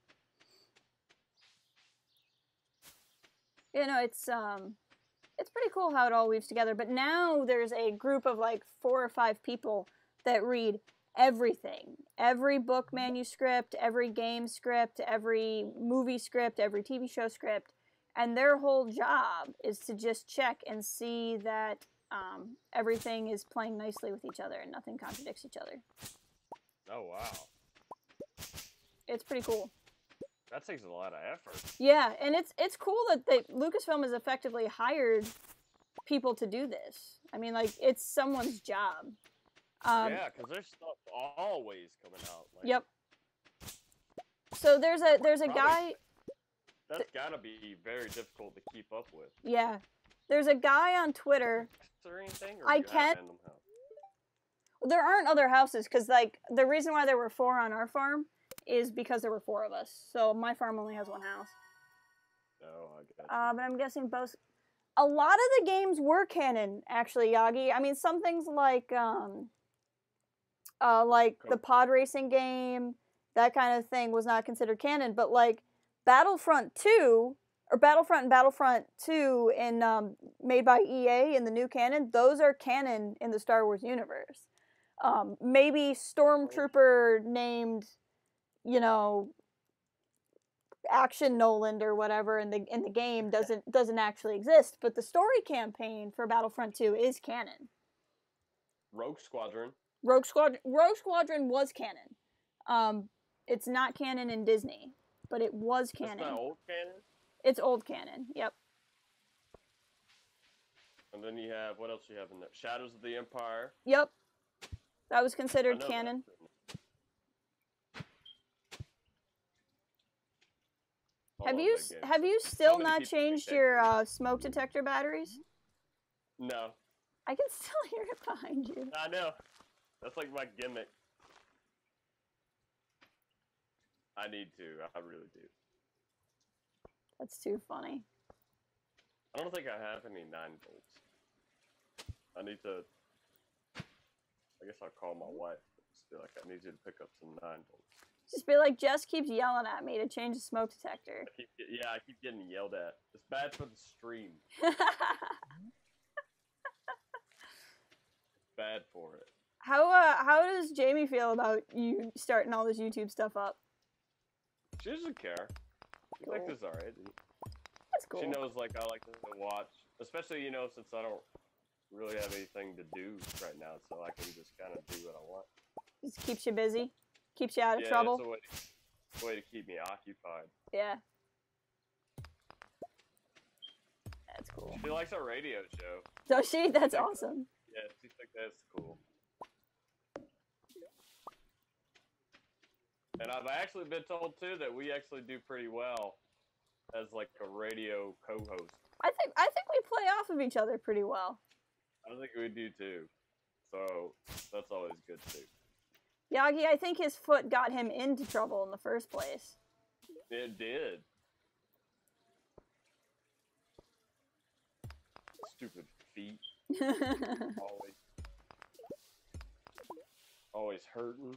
It's pretty cool how it all weaves together. But now there's a group of like 4 or 5 people that read everything. Every book manuscript, every game script, every movie script, every TV show script. And their whole job is to just check and see that everything is playing nicely with each other and nothing contradicts each other. Oh, wow. It's pretty cool. That takes a lot of effort. Yeah, and it's cool that Lucasfilm has effectively hired people to do this. I mean, like, it's someone's job. Yeah, because there's stuff always coming out. Like, yep. So there's a guy... That's gotta be very difficult to keep up with. Yeah. There's a guy on Twitter... Is there anything? Or I can't... There aren't other houses, because, like, the reason why there were 4 on our farm is because there were 4 of us. So my farm only has 1 house. Oh, I got you. But I'm guessing both... A lot of the games were canon, actually, Yagi. I mean, some things like the pod racing game, that kind of thing was not considered canon. But, like, Battlefront 2, or Battlefront and Battlefront 2 made by EA in the new canon, those are canon in the Star Wars universe. Maybe Stormtrooper named, Action Noland or whatever in the game doesn't actually exist, but the story campaign for Battlefront 2 is canon. Rogue Squadron was canon. It's not canon in Disney, but it was canon. It's not old canon? It's old canon, yep. And then you have, what else you have in there? Shadows of the Empire. Yep. That was considered canon. have you still many not people make changed that your smoke detector batteries? No. I can still hear it behind you. I know. That's like my gimmick. I need to. I really do. That's too funny. I don't think I have any 9 volts. I need to. I guess I'll call my wife. Just be like, I need you to pick up some 9 volts. Just be like, Jess keeps yelling at me to change the smoke detector. I keep getting yelled at. It's bad for the stream. Bad for it. How does Jamie feel about you starting all this YouTube stuff up? She doesn't care. She Cool. thinks it's alright. That's cool. She knows like I like to watch, especially since I don't really have anything to do right now, so I can just kind of do what I want. Just keeps you busy, keeps you out of trouble. It's a way to keep me occupied. Yeah. That's cool. She likes our radio show. Does she? That's awesome. Yeah, she thinks that's cool. And I've actually been told too that we actually do pretty well as like a radio co-host. I think we play off of each other pretty well. I think we do too. So that's always good too. Yagi, I think his foot got him into trouble in the first place. It did. Stupid feet. always hurting.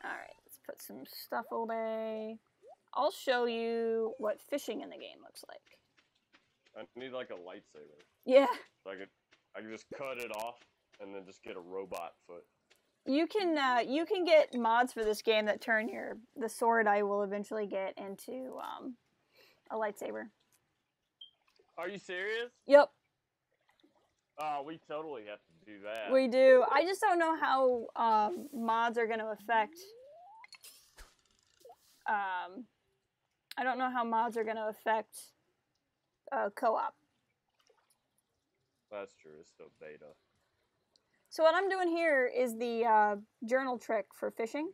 Alright, let's put some stuff away. I'll show you what fishing in the game looks like. I need like a lightsaber. Yeah. So I can just cut it off and then just get a robot foot. You can get mods for this game that turn the sword I will eventually get into a lightsaber. Are you serious? Yep. Oh, we totally have to do that. We do. I just don't know how mods are going to affect. I don't know how mods are going to affect co-op. That's true. It's still beta. So what I'm doing here is the journal trick for fishing.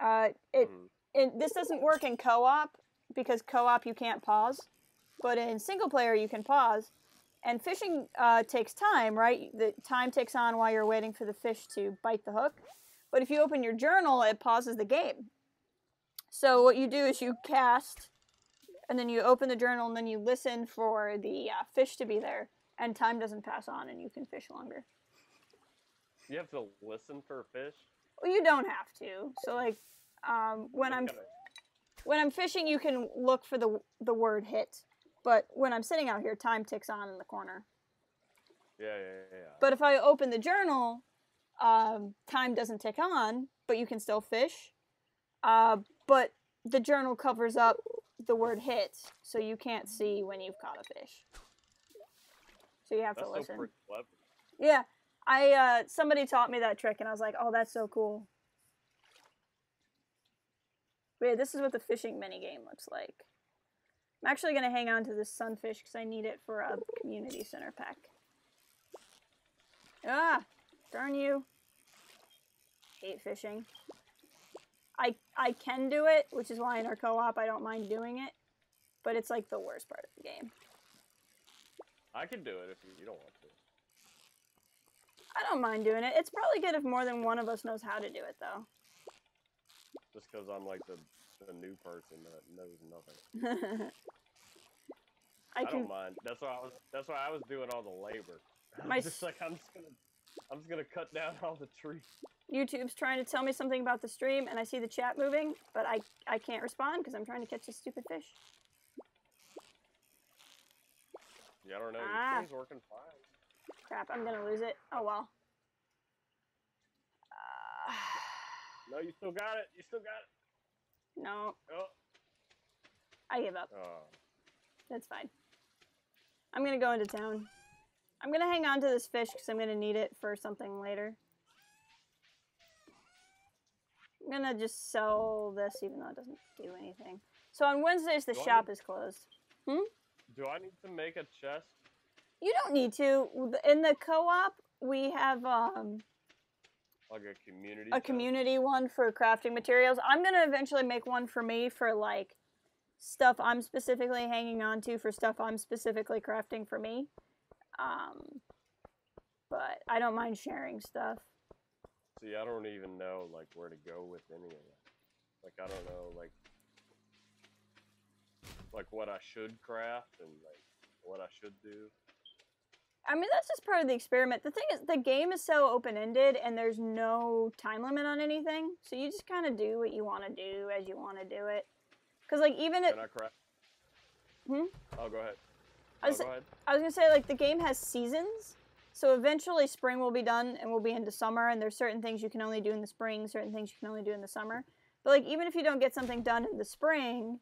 This doesn't work in co-op because co-op you can't pause, but in single player you can pause. And fishing takes time, right? The time ticks on while you're waiting for the fish to bite the hook. But if you open your journal, it pauses the game. So what you do is you cast, and then you open the journal, and then you listen for the fish to be there, and time doesn't pass on, and you can fish longer. You have to listen for a fish? Well, you don't have to. So like, when I'm fishing, you can look for the word hit. But when I'm sitting out here, time ticks on in the corner. Yeah. But if I open the journal, time doesn't tick on, but you can still fish. But the journal covers up the word hit, so you can't see when you've caught a fish. So you have to listen. That's so pretty clever. Yeah. Somebody taught me that trick, and I was like, oh, that's so cool. But yeah, this is what the fishing minigame looks like. I'm actually going to hang on to this sunfish because I need it for a community center pack. Ah! Darn you. Hate fishing. I can do it, which is why in our co-op I don't mind doing it. But it's like the worst part of the game. I can do it if you don't want to. I don't mind doing it. It's probably good if more than one of us knows how to do it, though. Just because I'm like the new person that knows nothing. I don't mind. That's why I was doing all the labor. I'm just gonna cut down all the trees. YouTube's trying to tell me something about the stream, and I see the chat moving, but I can't respond because I'm trying to catch this stupid fish. Yeah, I don't know. Your thing's working fine. Crap, I'm gonna lose it. Oh well. No, you still got it. You still got it. No. Oh. I give up. Oh. That's fine. I'm gonna go into town. I'm gonna hang on to this fish because I'm gonna need it for something later. I'm gonna just sell this even though it doesn't do anything. So on Wednesdays the shop is closed. Do I need to make a chest? You don't need to. In the co-op we have Like a community. A community one for crafting materials. I'm gonna eventually make one for me for like stuff I'm specifically hanging on to for stuff I'm specifically crafting for me. But I don't mind sharing stuff. See, I don't even know like where to go with any of that. Like I don't know like what I should craft and like what I should do. I mean, that's just part of the experiment. The thing is, the game is so open-ended, and there's no time limit on anything. So you just kind of do what you want to do as you want to do it. Because, like, even if... Can I craft? Hmm? Oh, go ahead. I was going to say, like, the game has seasons. So eventually spring will be done, and we'll be into summer, and there's certain things you can only do in the spring, certain things you can only do in the summer. But, like, even if you don't get something done in the spring,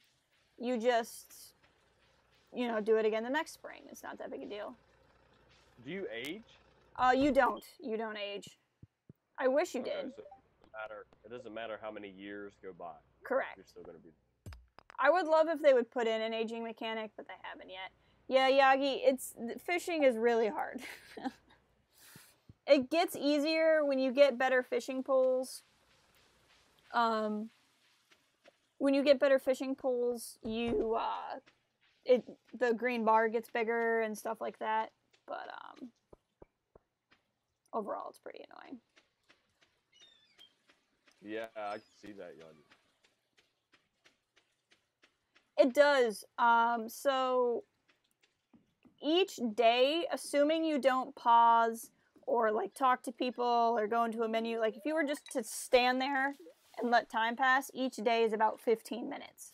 you just, you know, do it again the next spring. It's not that big a deal. Do you age? You don't. You don't age. I wish you did. So it doesn't matter how many years go by. Correct. You're still gonna be. I would love if they would put in an aging mechanic, but they haven't yet. Yeah, Yagi, fishing is really hard. It gets easier when you get better fishing poles. When you get better fishing poles, the green bar gets bigger and stuff like that. But overall, it's pretty annoying. Yeah, I can see that, Yagi. It does. So each day, assuming you don't pause or like talk to people or go into a menu, like if you were just to stand there and let time pass, each day is about 15 minutes.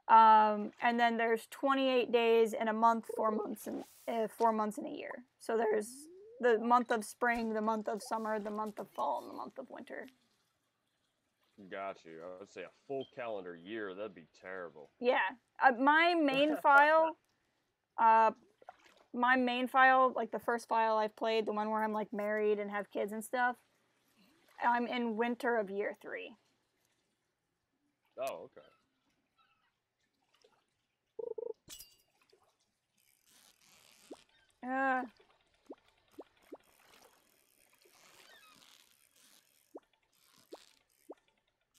And then there's 28 days in a month, 4 months, and 4 months in a year. So there's the month of spring, the month of summer, the month of fall, and the month of winter. Got you. I would say a full calendar year. That'd be terrible. Yeah. My main file, like the first file I've played, the one where I'm like married and have kids and stuff, I'm in winter of year 3. Oh, okay.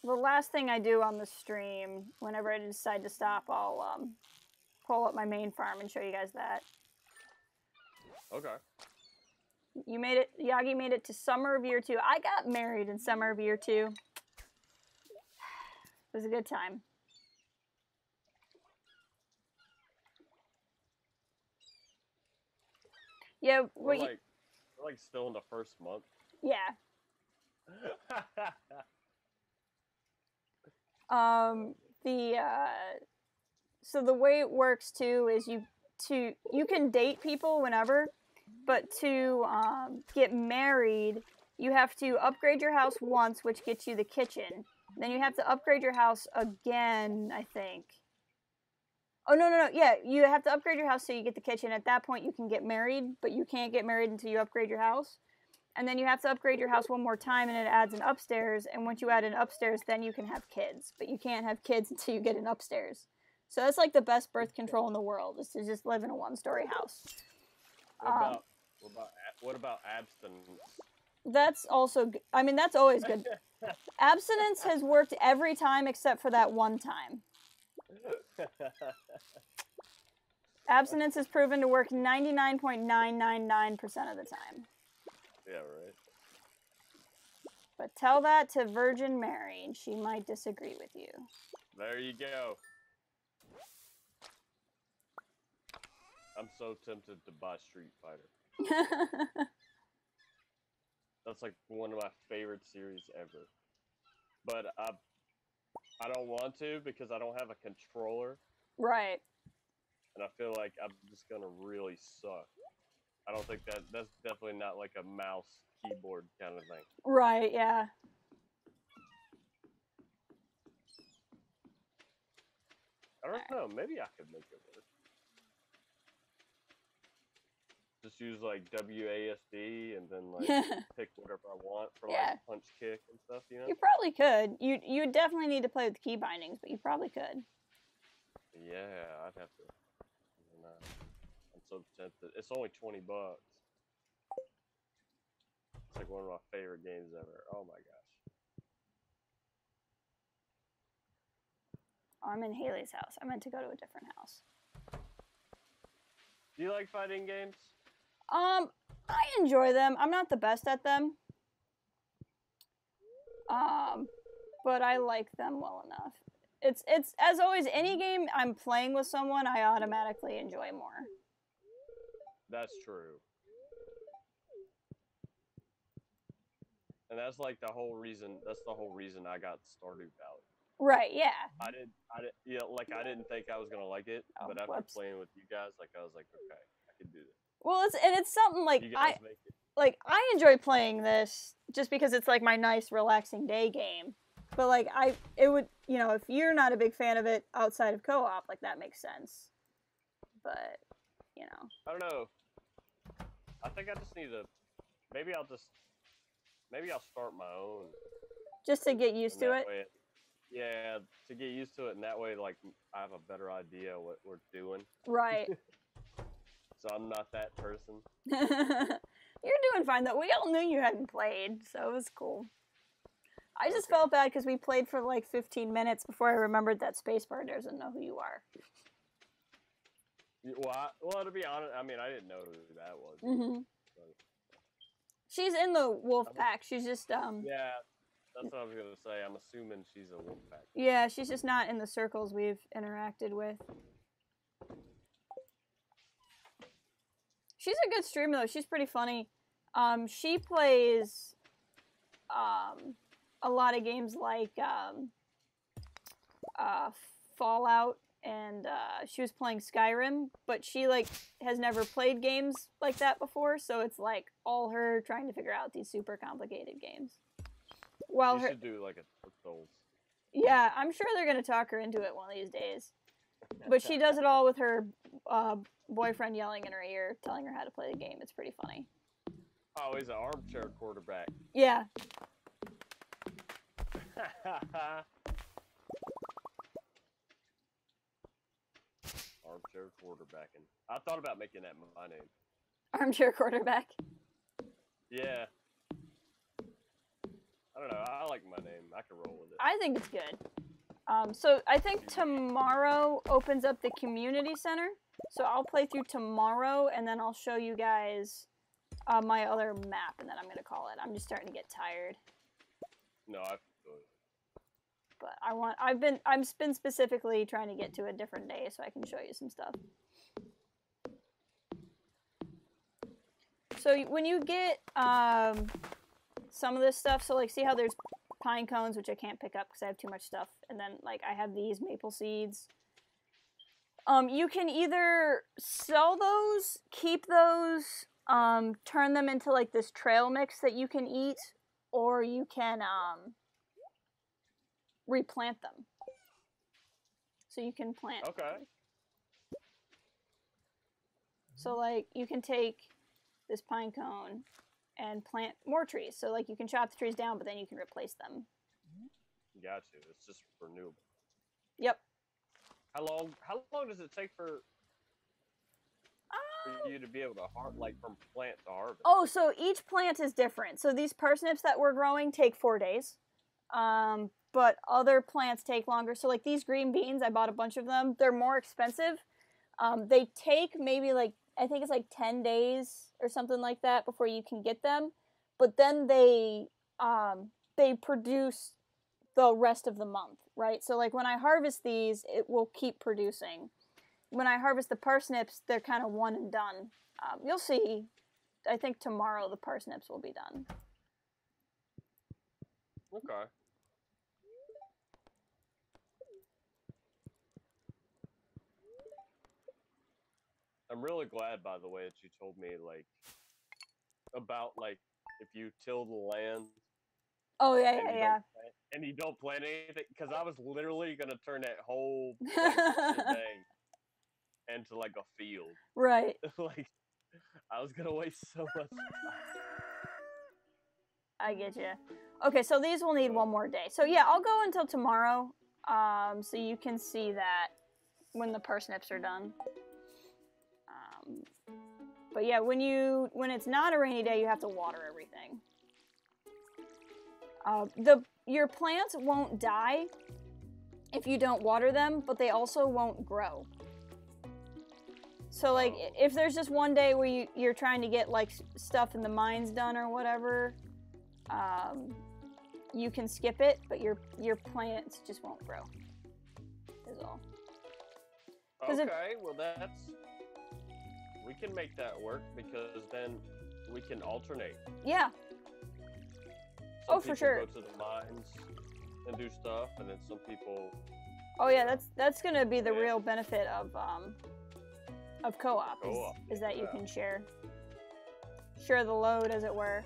The last thing I do on the stream, whenever I decide to stop, I'll pull up my main farm and show you guys that. Okay. You made it, Yagi made it to summer of year 2. I got married in summer of year 2. It was a good time. Yeah, we're like still in the first month. Yeah. So the way it works too is you can date people whenever, but to get married, you have to upgrade your house once, which gets you the kitchen. Then you have to upgrade your house again, I think. Oh, no. Yeah, you have to upgrade your house so you get the kitchen. At that point, you can get married, but you can't get married until you upgrade your house. And then you have to upgrade your house one more time, and it adds an upstairs. And once you add an upstairs, then you can have kids. But you can't have kids until you get an upstairs. So that's like the best birth control in the world, is to just live in a one-story house. What about abstinence? That's also good. I mean, that's always good. Abstinence has worked every time except for that one time. Abstinence has proven to work 99.999% of the time. Yeah, right. But tell that to Virgin Mary, and she might disagree with you. There you go. I'm so tempted to buy Street Fighter. That's like one of my favorite series ever. But I don't want to because I don't have a controller. Right. And I feel like I'm just gonna really suck. I don't think that's definitely not like a mouse keyboard kind of thing. Right, yeah. I don't know, maybe I could make it work. Just use like WASD and then like pick whatever I want for like punch kick and stuff, you know? You probably could. You definitely need to play with the key bindings, but you probably could. Yeah, I'd have to. I'm so tempted. It's only $20. It's like one of my favorite games ever. Oh my gosh. Oh, I'm in Haley's house. I meant to go to a different house. Do you like fighting games? I enjoy them. I'm not the best at them. But I like them well enough. It's as always, any game I'm playing with someone, I automatically enjoy more. That's true. And that's like the whole reason. That's the whole reason I got Stardew Valley. Right? Yeah. I didn't think I was gonna like it, but after playing with you guys, like I was like, okay, I can do this. Well, it's something like You guys make it. Like I enjoy playing this just because it's like my nice, relaxing day game. But like it would, you know, if you're not a big fan of it outside of co-op, like that makes sense. But you know, I don't know. I think I just need to. Maybe I'll start my own. Just to get used to it. Yeah, to get used to it, and that way, like, I have a better idea what we're doing. Right. So I'm not that person. You're doing fine though. We all knew you hadn't played, so it was cool. I just felt bad because we played for like 15 minutes before I remembered that Spacebar doesn't know who you are. Well, to be honest, I mean, I didn't know who that was. Mm-hmm. She's in the wolf pack. She's just Yeah, that's what I was gonna say. I'm assuming she's a wolf pack. Yeah, she's just not in the circles we've interacted with. She's a good streamer though. She's pretty funny. She plays a lot of games like Fallout, and she was playing Skyrim, but she like has never played games like that before, so it's like all her trying to figure out these super complicated games. Well, you should do like a Souls. Yeah, I'm sure they're gonna talk her into it one of these days. But she does it all with her boyfriend yelling in her ear, telling her how to play the game. It's pretty funny. Oh, he's an armchair quarterback. Yeah. Armchair quarterbacking. I thought about making that my name. Armchair quarterback. Yeah. I don't know. I like my name. I can roll with it. I think it's good. So I think tomorrow opens up the community center. So I'll play through tomorrow, and then I'll show you guys my other map, and then I'm gonna call it. I'm just starting to get tired. No, I feel it. But I've been specifically trying to get to a different day so I can show you some stuff. So when you get some of this stuff, so like see how there's pine cones, which I can't pick up because I have too much stuff, and then like I have these maple seeds. You can either sell those, keep those, turn them into like this trail mix that you can eat, or you can replant them. So you can plant. Okay. So like you can take this pine cone and plant more trees. So like you can chop the trees down, but then you can replace them. Got you. It's just renewable. Yep. How long does it take for you to be able to from plant to harvest? Oh, so each plant is different. So these parsnips that we're growing take 4 days. But other plants take longer. So like these green beans, I bought a bunch of them. They're more expensive. They take maybe like, I think it's like 10 days or something like that before you can get them. But then they produce the rest of the month, right? So like when I harvest these, it will keep producing. When I harvest the parsnips, they're kind of one and done. You'll see. I think tomorrow the parsnips will be done. Okay. I'm really glad, by the way, that you told me about if you till the land. Oh yeah. And you don't plant anything, because I was literally gonna turn that whole thing into like a field. Right. Like I was gonna waste so much time. I get you. Okay, so these will need one more day. So yeah, I'll go until tomorrow, so you can see that when the parsnips are done. But yeah, when it's not a rainy day, you have to water everything. Your plants won't die if you don't water them, but they also won't grow. So like, if there's just one day where you're trying to get like stuff in the mines done or whatever, you can skip it, but your plants just won't grow. Is all. Okay, well we can make that work because then we can alternate. Yeah. Some for sure. Go to the mines and do stuff, and then some people. Oh yeah, that's gonna be the real benefit of co-op is that you can share the load, as it were.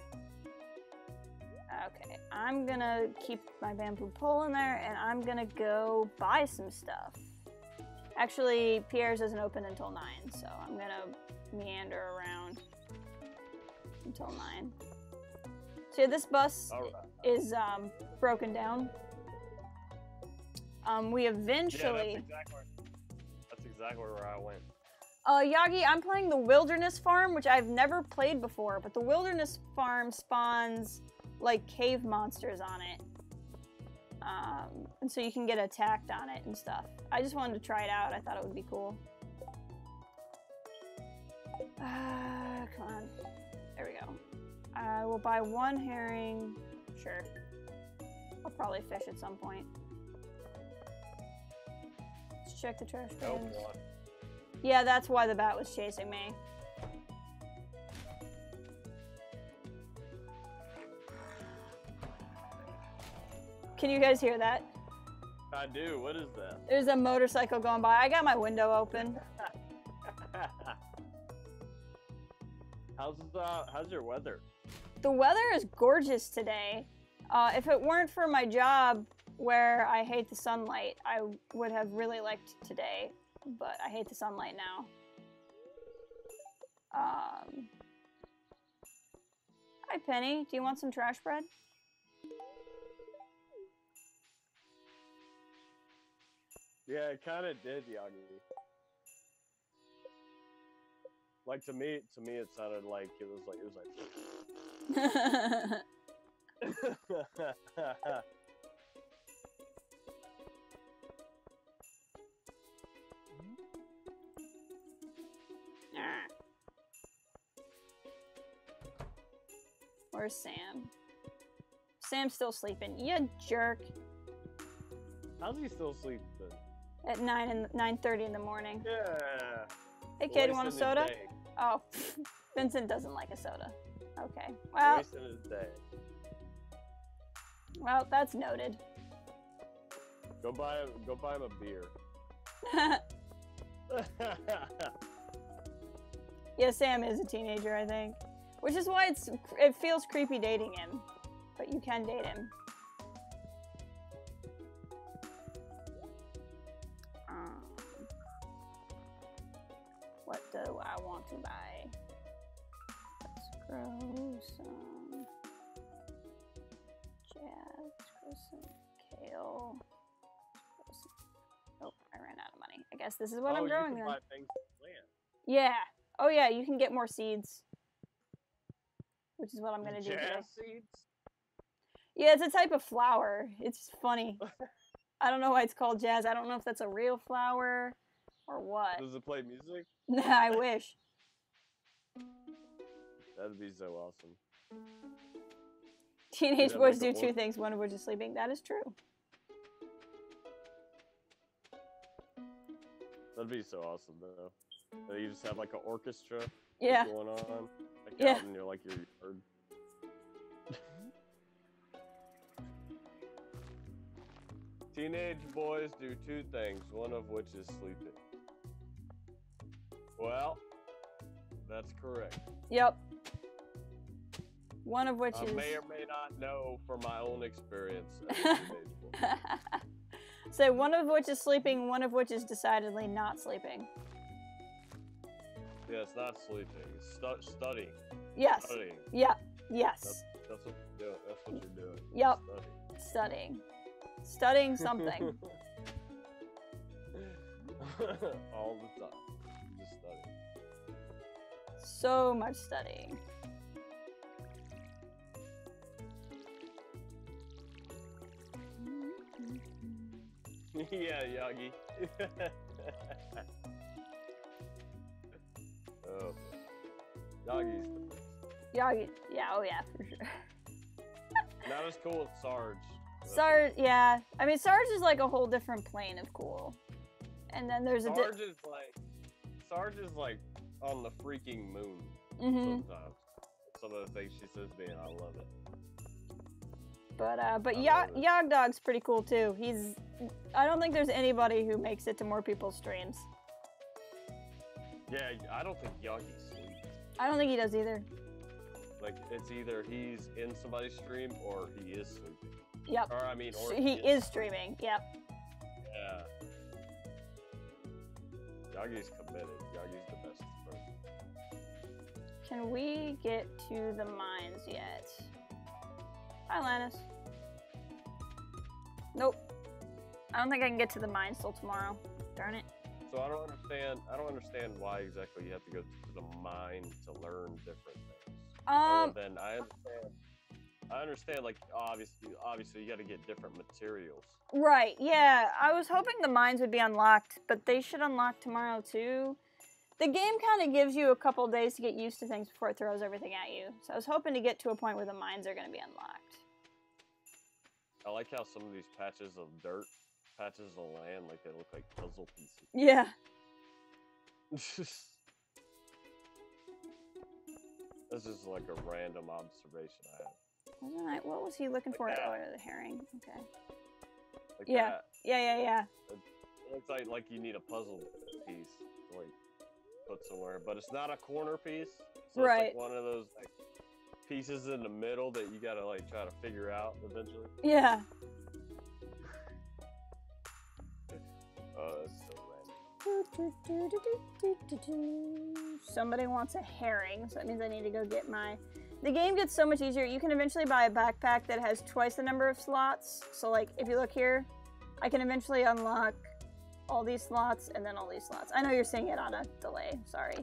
Okay, I'm gonna keep my bamboo pole in there, and I'm gonna go buy some stuff. Actually, Pierre's isn't open until 9, so I'm gonna meander around until 9. So yeah, this bus is broken down. We eventually. Yeah, that's exactly where I went. Yagi, I'm playing the Wilderness Farm, which I've never played before, but the Wilderness Farm spawns like cave monsters on it. And so you can get attacked on it and stuff. I just wanted to try it out. I thought it would be cool. Come on. There we go. I will buy 1 herring. Sure. I'll probably fish at some point. Let's check the trash cans. Yeah, that's why the bat was chasing me. Can you guys hear that? I do. What is that? There's a motorcycle going by. I got my window open. How's your weather? The weather is gorgeous today. If it weren't for my job where I hate the sunlight, I would have really liked today, but I hate the sunlight now. Hi, Penny. Do you want some trash bread? Yeah, it kind of did, Yagi. Like to me, it sounded like it was like. Where's Sam? Sam's still sleeping. You jerk. How's he still sleeping? At 9:30 in the morning. Yeah. Hey kid, want a soda? Oh, Vincent doesn't like a soda. Okay. Well. Wasting his day. Well, that's noted. Go buy him a beer. Yeah, Sam is a teenager, I think. Which is why it feels creepy dating him. But you can date him. What do I want to buy? Let's grow some jazz, grow some kale. Oh, I ran out of money. I guess this is what I'm growing then. Buy things to plant. Yeah. Oh yeah, you can get more seeds. Which is what I'm gonna do today. Jazz seeds? Yeah, it's a type of flower. It's funny. I don't know why it's called jazz. I don't know if that's a real flower or what. Does it play music? Nah, I wish. That'd be so awesome. Teenage boys do 2 things, one of which is sleeping. That is true. That'd be so awesome, though. You just have like an orchestra going on. Like out in your yard. Teenage boys do 2 things, one of which is sleeping. Well, that's correct. Yep. One of which I is... may or may not know from my own experience as a teenage boy. So one of which is sleeping, one of which is decidedly not sleeping. Yeah, it's not sleeping. It's studying. Yes. Studying. Yeah. Yes. That's what you're doing. That's what you're doing. Yep. Studying. Studying something. All the time. Just studying. So much studying. Yeah, Yagi. Oh, Yagi's the best. Yagi, yeah, oh yeah, for sure. Not as cool as Sarge. Sarge, yeah. I mean, Sarge is like a whole different plane of cool. And then there's a Sarge is like on the freaking moon. Sometimes. Some of the things she says to me, and I love it. But Yog Dog's pretty cool too. I don't think there's anybody who makes it to more people's streams. Yeah, I don't think Yagi sleeps. I don't think he does either. Like, it's either he's in somebody's stream or he is sleeping. Yep. Or, I mean, or he is streaming. Yep. Yeah. Yagi's committed. Yagi's the best person. Can we get to the mines yet? Hi, Lannis. Nope. I don't think I can get to the mines till tomorrow. Darn it. So I don't understand why exactly you have to go to the mine to learn different things. Then I understand like obviously you got to get different materials. Right. Yeah. I was hoping the mines would be unlocked, but they should unlock tomorrow too. The game kind of gives you a couple days to get used to things before it throws everything at you. So I was hoping to get to a point where the mines are going to be unlocked. I like how some of these patches of dirt, patches of land, like they look like puzzle pieces. Yeah. This is like a random observation I had. Wasn't I? What was he looking for? Oh, the herring. Okay. Like yeah. That. Yeah. It looks like you need a puzzle piece to like put somewhere, but it's not a corner piece. So right. It's like one of those like pieces in the middle that you gotta like try to figure out eventually. Yeah. Oh, that's so random. Somebody wants a herring, so that means I need to go get my... The game gets so much easier. You can eventually buy a backpack that has twice the number of slots. So like, if you look here, I can eventually unlock all these slots and then all these slots. I know you're seeing it on a delay, sorry.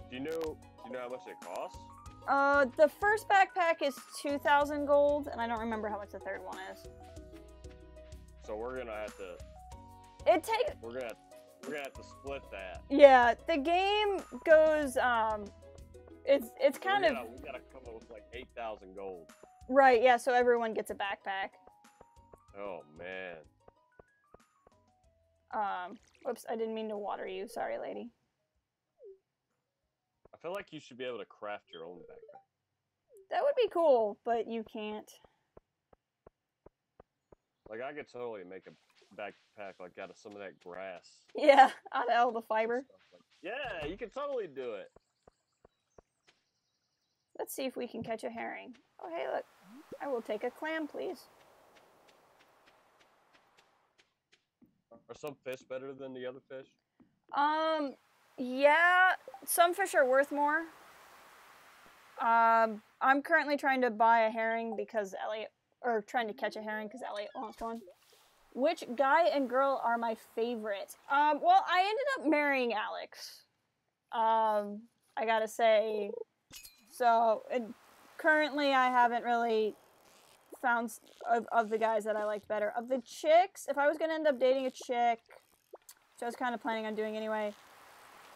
Do you know how much it costs? The first backpack is 2,000 gold, and I don't remember how much the third one is. So we're gonna have to... We're gonna have to split that. Yeah, the game goes, it's kind of... We gotta come up with like 8,000 gold. Right, yeah, so everyone gets a backpack. Oh, man. Whoops, I didn't mean to water you. Sorry, lady. I feel like you should be able to craft your own backpack. That would be cool, but you can't. Like, I could totally make a backpack, like, out of some of that grass. Yeah, out of all the fiber. Yeah, you can totally do it. Let's see if we can catch a herring. Oh, hey, look. I will take a clam, please. Are some fish better than the other fish? Yeah, some fish are worth more. I'm currently trying to buy a herring because trying to catch a herring because Elliot wants one. Which guy and girl are my favorite? Well, I ended up marrying Alex. I gotta say. So, currently I haven't really found of the guys that I liked better. Of the chicks, if I was gonna end up dating a chick, which I was kind of planning on doing anyway,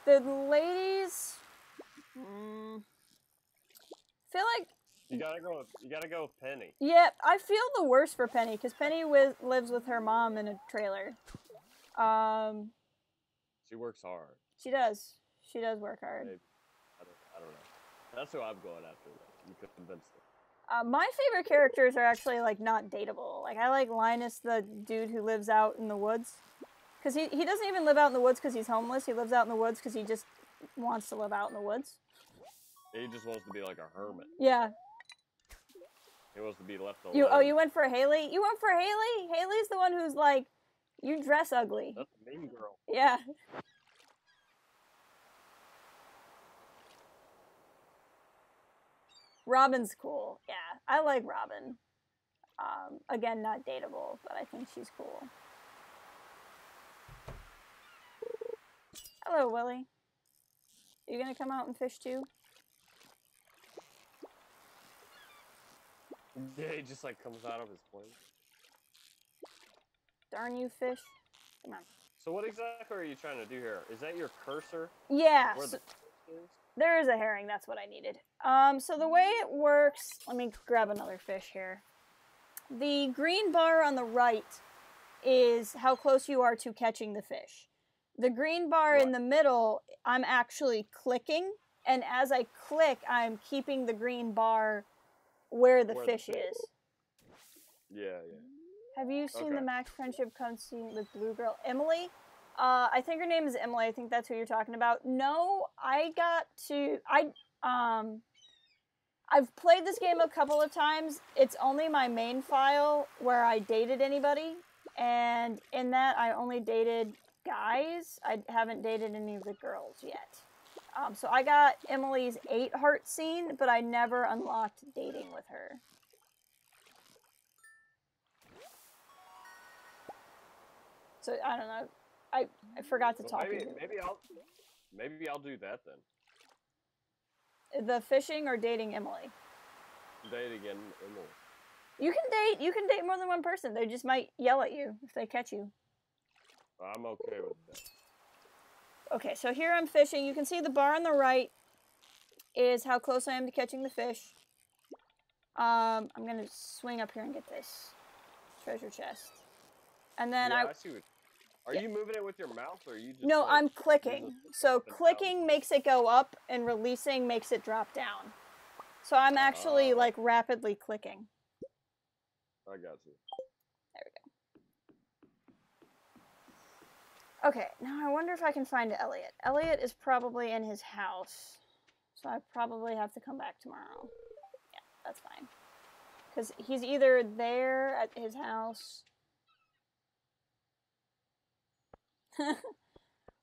the ladies, feel like you gotta go with Penny. Yeah, I feel the worst for Penny because Penny lives with her mom in a trailer. She works hard. She does. She does work hard. I don't know. That's who I'm going after. You could convince them. My favorite characters are actually like not dateable. Like I like Linus, the dude who lives out in the woods, because he doesn't even live out in the woods because he's homeless. He lives out in the woods because he just wants to live out in the woods. He just wants to be like a hermit. Yeah. He wants to be left alone. You went for Haley? You went for Haley? Haley's the one who's like, you dress ugly. That's a mean girl. Yeah. Robin's cool. Yeah, I like Robin. Again, not dateable, but I think she's cool. Hello, Willie. You gonna come out and fish too? Yeah, he just like comes out of his plane. Darn you, fish. Come on. So what exactly are you trying to do here? Is that your cursor? Yeah. Where So the is? there is a herring. That's what I needed. So the way it works... Let me grab another fish here. The green bar on the right is how close you are to catching the fish. The green bar in the middle, I'm actually clicking. And as I click, I'm keeping the green bar where the fish is. Yeah. Have you seen the Max Friendship cutscene with Blue Girl? Emily? I think her name is Emily. I think that's who you're talking about. No, I've played this game a couple of times. It's only my main file where I dated anybody. And in that, I only dated guys. I haven't dated any of the girls yet. So I got Emily's 8 heart scene, but I never unlocked dating with her. So I don't know. I forgot to talk to you. Maybe I'll do that then. The fishing or dating Emily? Dating Emily. You can date more than one person. They just might yell at you if they catch you. I'm okay with that. Okay, so here I'm fishing. You can see the bar on the right is how close I am to catching the fish. I'm gonna swing up here and get this treasure chest. And then I see what. Are you moving it with your mouse, or are you just? No, like, I'm clicking. So clicking makes it go up, and releasing makes it drop down. So I'm actually like rapidly clicking. I got you. There we go. Okay, now I wonder if I can find Elliot. Elliot is probably in his house, so I probably have to come back tomorrow. Yeah, that's fine. Because he's either there at his house.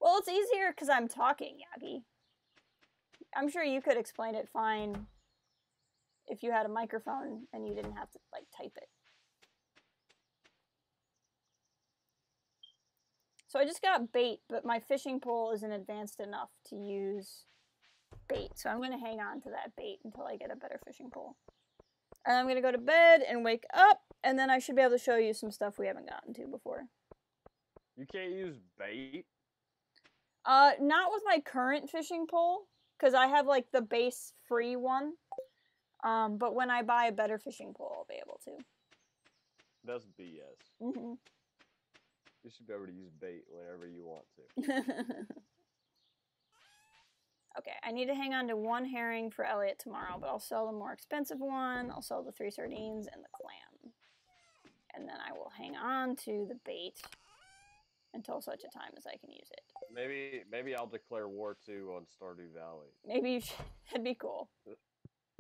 Well, it's easier because I'm talking, Yagi. I'm sure you could explain it fine if you had a microphone and you didn't have to, like, type it. So I just got bait, but my fishing pole isn't advanced enough to use bait. So I'm going to hang on to that bait until I get a better fishing pole. And I'm going to go to bed and wake up, and then I should be able to show you some stuff we haven't gotten to before. You can't use bait? Not with my current fishing pole, because I have, like, the base free one. But when I buy a better fishing pole, I'll be able to. That's BS. Mm-hmm. You should be able to use bait whenever you want to. Okay, I need to hang on to 1 herring for Elliot tomorrow, but I'll sell the more expensive one. I'll sell the 3 sardines and the clam. And then I will hang on to the bait until such a time as I can use it. Maybe I'll declare war too on Stardew Valley. Maybe you should. That'd be cool.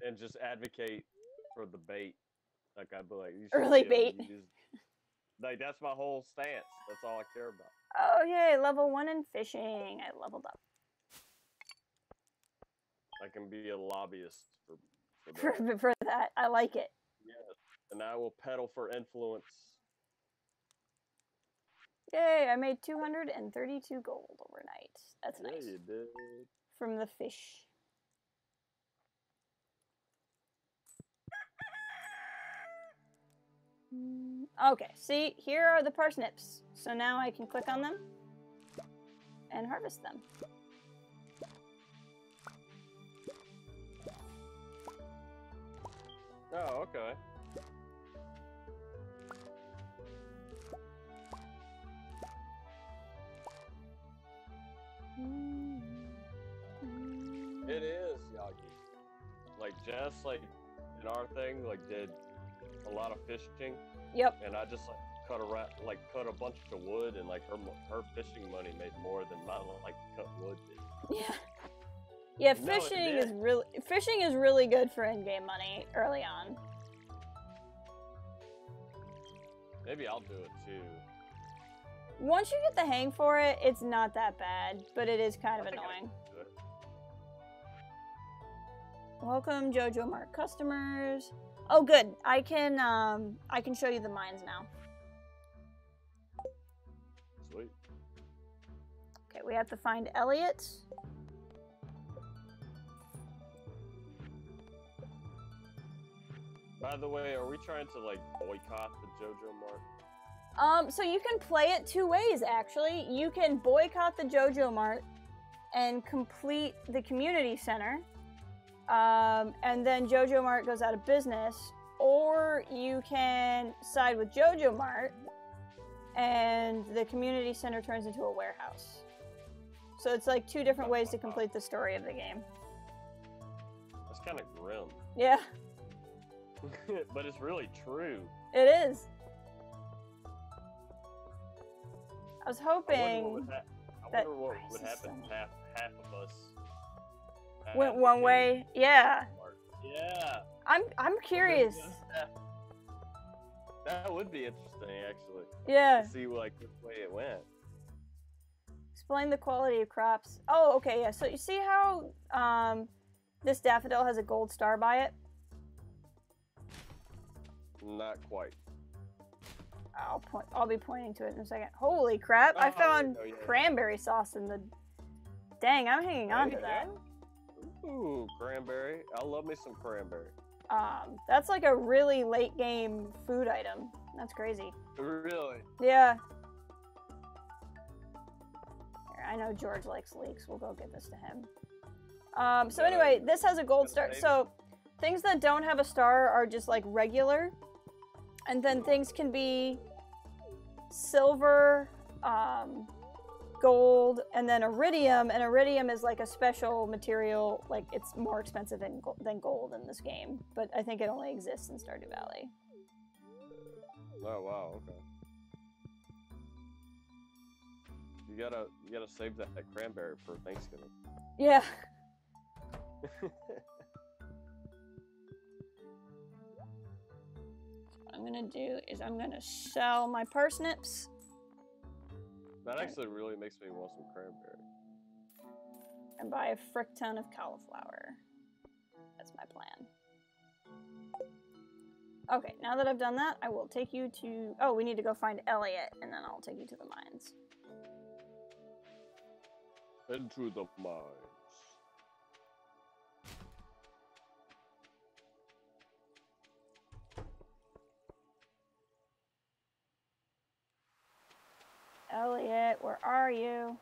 And just advocate for the bait. Like, I'd be like, you should early bait. Like, that's my whole stance. That's all I care about. Oh, yay, level 1 in fishing. I leveled up. I can be a lobbyist For that. I like it. Yes. And I will peddle for influence. Yay, I made 232 gold overnight. That's nice. Yeah, you did. From the fish. Okay, see, here are the parsnips. So now I can click on them and harvest them. Oh, okay. It is, Yagi. Like, Jess, like, in our thing, like, did a lot of fishing. Yep. And I just, like, cut a bunch of wood, and, like, her fishing money made more than my, like, cut wood did. Yeah. Yeah, fishing is really good for in-game money early on. Maybe I'll do it too. Once you get the hang for it, it's not that bad, but it is kind of annoying. Welcome, JoJo Mart customers. Oh, good. I can show you the mines now. Sweet. Okay, we have to find Elliot. By the way, are we trying to, like, boycott the JoJo Mart? So you can play it two ways, actually. You can boycott the JoJo Mart and complete the community center, and then JoJo Mart goes out of business, or you can side with JoJo Mart and the community center turns into a warehouse. So it's like two different ways to complete the story of the game. That's kind of grim. Yeah. But it's really true. It is. I was hoping I wonder what would happen if half of us went one way. Yeah. Yeah. I'm curious. That would be interesting, actually. Yeah. To see like which way it went. Explain the quality of crops. Oh, okay, yeah. So you see how this daffodil has a gold star by it? Not quite. I'll be pointing to it in a second. Holy crap! I found cranberry sauce in the. Dang, I'm hanging on to that. Ooh, cranberry! I love me some cranberry. That's like a really late game food item. That's crazy. Really? Yeah. Here, I know George likes leeks. We'll go give this to him. So anyway, this has a gold star. So things that don't have a star are just like regular. And then things can be silver, gold, and then iridium. And iridium is like a special material, like it's more expensive than gold in this game. But I think it only exists in Stardew Valley. Oh wow, okay. You gotta save that cranberry for Thanksgiving. Yeah. What I'm gonna do is I'm gonna sell my parsnips. That actually really makes me want some cranberry. And buy a frick ton of cauliflower. That's my plan. Okay, now that I've done that, I will take you to... Oh, we need to go find Elliot, and then I'll take you to the mines. Into the mines. Elliot, where are you?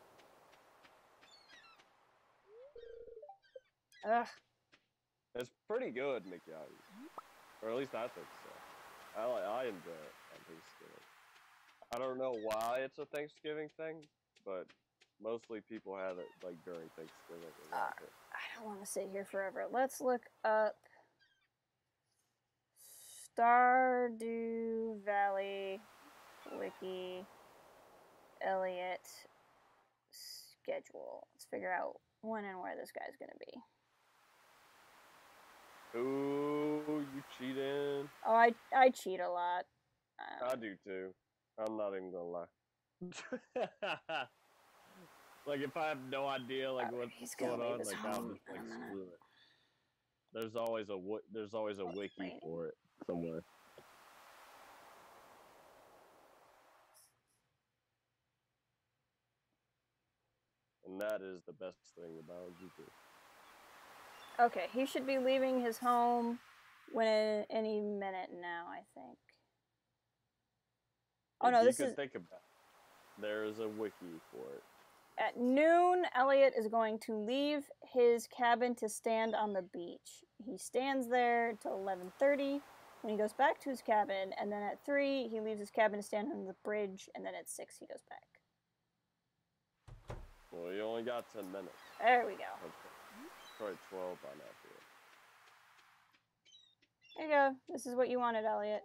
Ugh. It's pretty good, Mickey. Or at least I think so. I enjoy it on Thanksgiving. I don't know why it's a Thanksgiving thing, but mostly people have it like during Thanksgiving. I don't want to sit here forever. Let's look up Stardew Valley Wiki Elliot schedule. Let's figure out when and where this guy's gonna be. Ooh, you cheating. Oh, I cheat a lot. I do too. I'm not even gonna lie. Like if I have no idea like what's going on, like I'll just like screw it. There's always a wiki for it somewhere. And that is the best thing about YouTube. Okay, he should be leaving his home any minute now, I think. Oh no, this is... Think about it. There's a wiki for it. At noon, Elliot is going to leave his cabin to stand on the beach. He stands there till 11:30 when he goes back to his cabin, and then at 3 he leaves his cabin to stand on the bridge, and then at 6 he goes back. Well, you only got 10 minutes. There we go. Okay. Probably 12 by now. There you go. This is what you wanted, Elliot.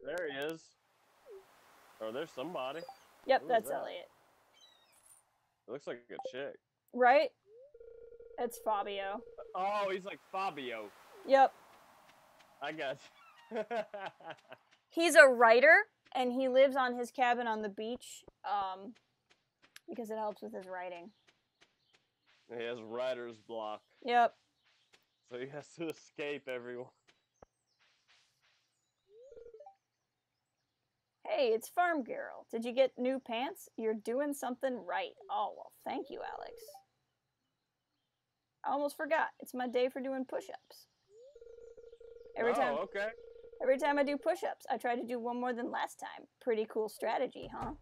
There he is. Oh, there's somebody. Yep, Who that's that? Elliot. It looks like a chick. Right? It's Fabio. Oh, he's like Fabio. Yep. I got you. He's a writer, and he lives on his cabin on the beach, because it helps with his writing. He has writer's block. Yep. So he has to escape everyone. Hey, it's Farm Girl. Did you get new pants? You're doing something right. Oh, well, thank you, Alex. I almost forgot. It's my day for doing push-ups. Every time. Okay. Every time I do push-ups, I try to do one more than last time. Pretty cool strategy, huh?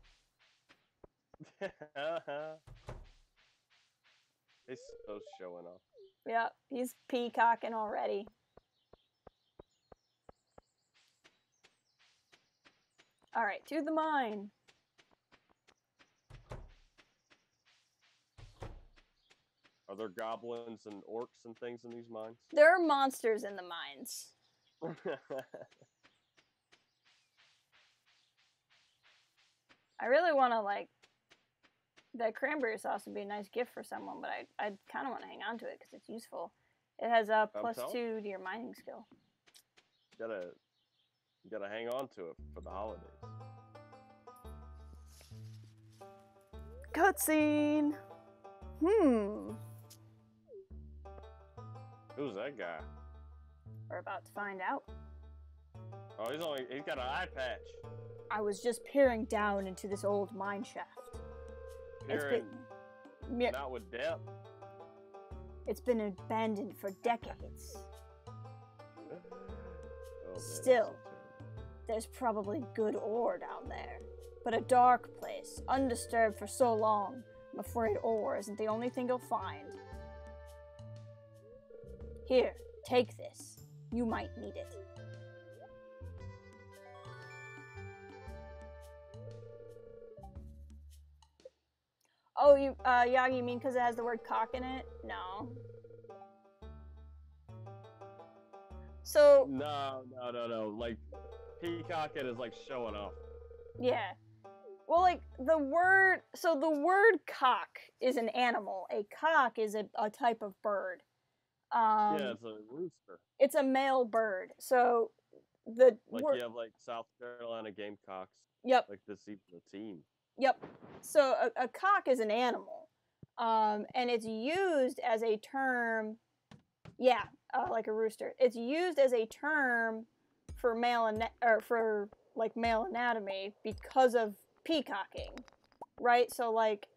He's so showing off. Yep, he's peacocking already. Alright, to the mine. Are there goblins and orcs and things in these mines? There are monsters in the mines. I really want to, like, that cranberry sauce would be a nice gift for someone, but I kind of want to hang on to it because it's useful. It has a +2 to your mining skill. You gotta hang on to it for the holidays. Cutscene! Who's that guy? We're about to find out. Oh, he's got an eye patch. I was just peering down into this old mine shaft. Not with depth. It's been abandoned for decades. Oh, Still, there's probably good ore down there. But a dark place, undisturbed for so long, I'm afraid ore isn't the only thing you'll find. Here, take this. You might need it. Oh, Yagi, you mean because it has the word cock in it? No. So... No. Like, peacocking is like showing off. Yeah. Well, like, the word cock is an animal. A cock is a type of bird. Yeah, it's a rooster. It's a male bird. So, you have, like, South Carolina Gamecocks. Yep. Like, this even a team. Yep. So, a cock is an animal. And it's used as a term... Yeah, like a rooster. It's used as a term for male anatomy because of peacocking, right? So like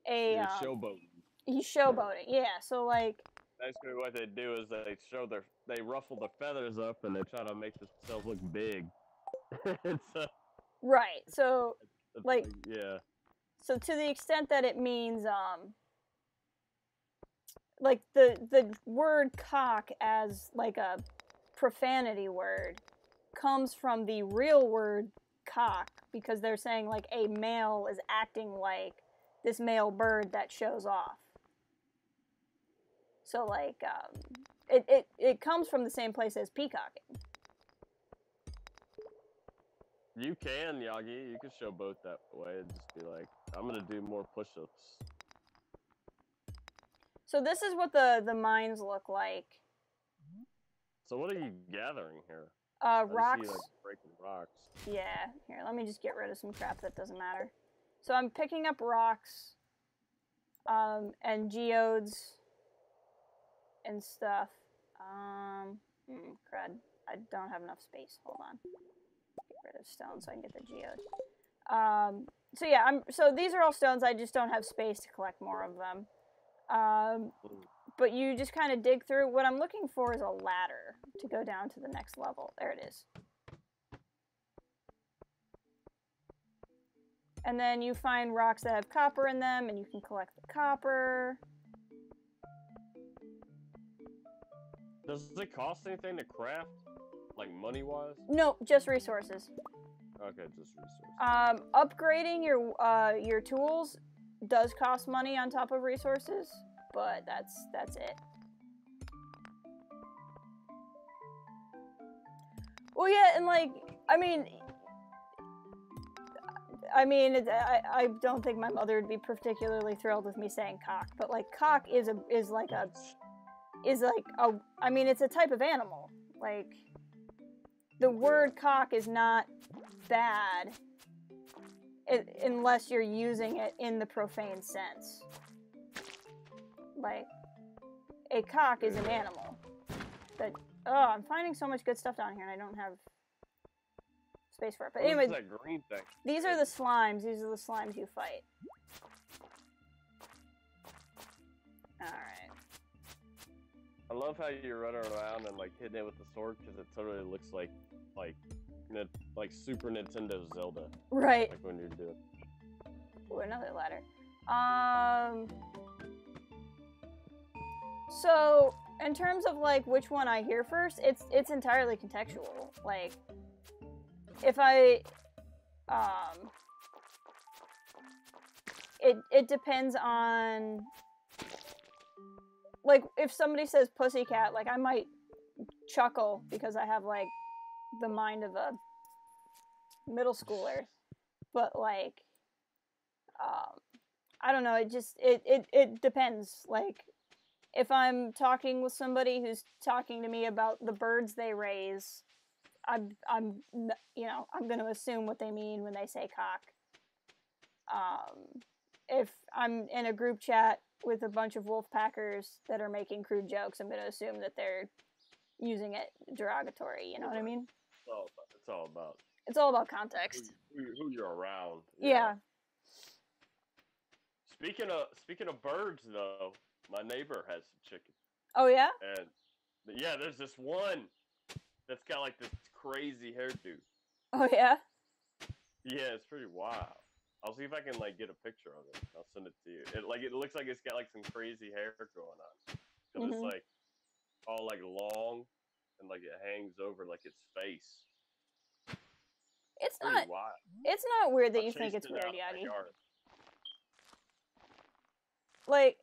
showboating. He's showboating, yeah. So like basically what they do is they ruffle the feathers up and they try to make themselves look big. Right. So like yeah. So to the extent that it means like the word cock as like a profanity word comes from the real word cock, because they're saying like a male is acting like this male bird that shows off. So like it comes from the same place as peacocking. You can, Yagi. You can showboat that way and just be like, I'm gonna do more push-ups. So this is what the mines look like. So what are you gathering here? Rocks. I see, like, breaking rocks. Yeah, here, let me just get rid of some crap that doesn't matter. So I'm picking up rocks, and geodes, and stuff. Crud. I don't have enough space. Hold on. Get rid of stone so I can get the geode. So yeah, so these are all stones. I just don't have space to collect more of them. But you just kind of dig through. What I'm looking for is a ladder to go down to the next level. There it is. And then you find rocks that have copper in them, and you can collect the copper. Does it cost anything to craft? Like, money-wise? No, just resources. Okay, just resources. Upgrading your tools does cost money on top of resources, but that's it. Well, yeah, and like, I mean, I don't think my mother would be particularly thrilled with me saying cock, but like, cock is like a, I mean, it's a type of animal. Like, the word cock is not bad unless you're using it in the profane sense. Like, a cock is an animal. But, oh, I'm finding so much good stuff down here and I don't have space for it. But anyway, that green thing? These are the slimes. These are the slimes you fight. Alright. I love how you're running around and like hitting it with the sword, because it totally looks like like Super Nintendo Zelda. Right. Like when you're doing. Ooh, another ladder. So in terms of like which one I hear first, it's entirely contextual. Like if I it depends on, like, if somebody says pussycat, like, I might chuckle because I have, like, the mind of a middle schooler. But, like, I don't know, it depends. Like, if I'm talking with somebody who's talking to me about the birds they raise, I'm gonna assume what they mean when they say cock. If I'm in a group chat with a bunch of wolfpackers that are making crude jokes, I'm gonna assume that they're using it derogatory. You know what I mean? It's all about context. Who you're around. Yeah. Speaking of birds, though, my neighbor has some chickens. Oh yeah. And yeah, there's this one that's got like this crazy hairdo. Oh yeah. Yeah, it's pretty wild. I'll see if I can like get a picture of it. I'll send it to you. It looks like it's got like some crazy hair going on. Because it's like all like long and like it hangs over like its face. It's pretty not wild. It's not weird that you think it's weird, Yagi. Like,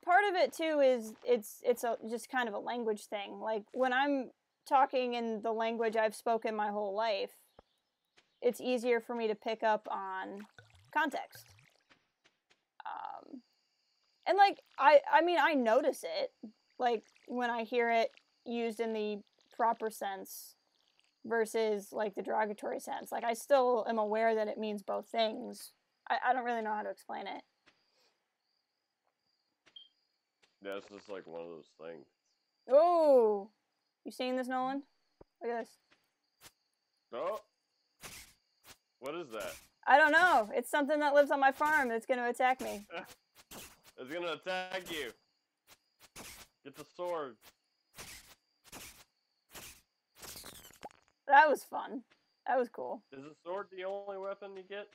part of it too is it's just kind of a language thing. Like, when I'm talking in the language I've spoken my whole life, it's easier for me to pick up on context. And like, I mean, I notice it, like, when I hear it used in the proper sense versus like the derogatory sense. Like, I still am aware that it means both things. I don't really know how to explain it. Yeah, it's just like one of those things. Oh, you seeing this, Nolan? Look at this. Oh, what is that? I don't know. It's something that lives on my farm that's going to attack me. It's going to attack you. Get the sword. That was fun. That was cool. Is the sword the only weapon you get?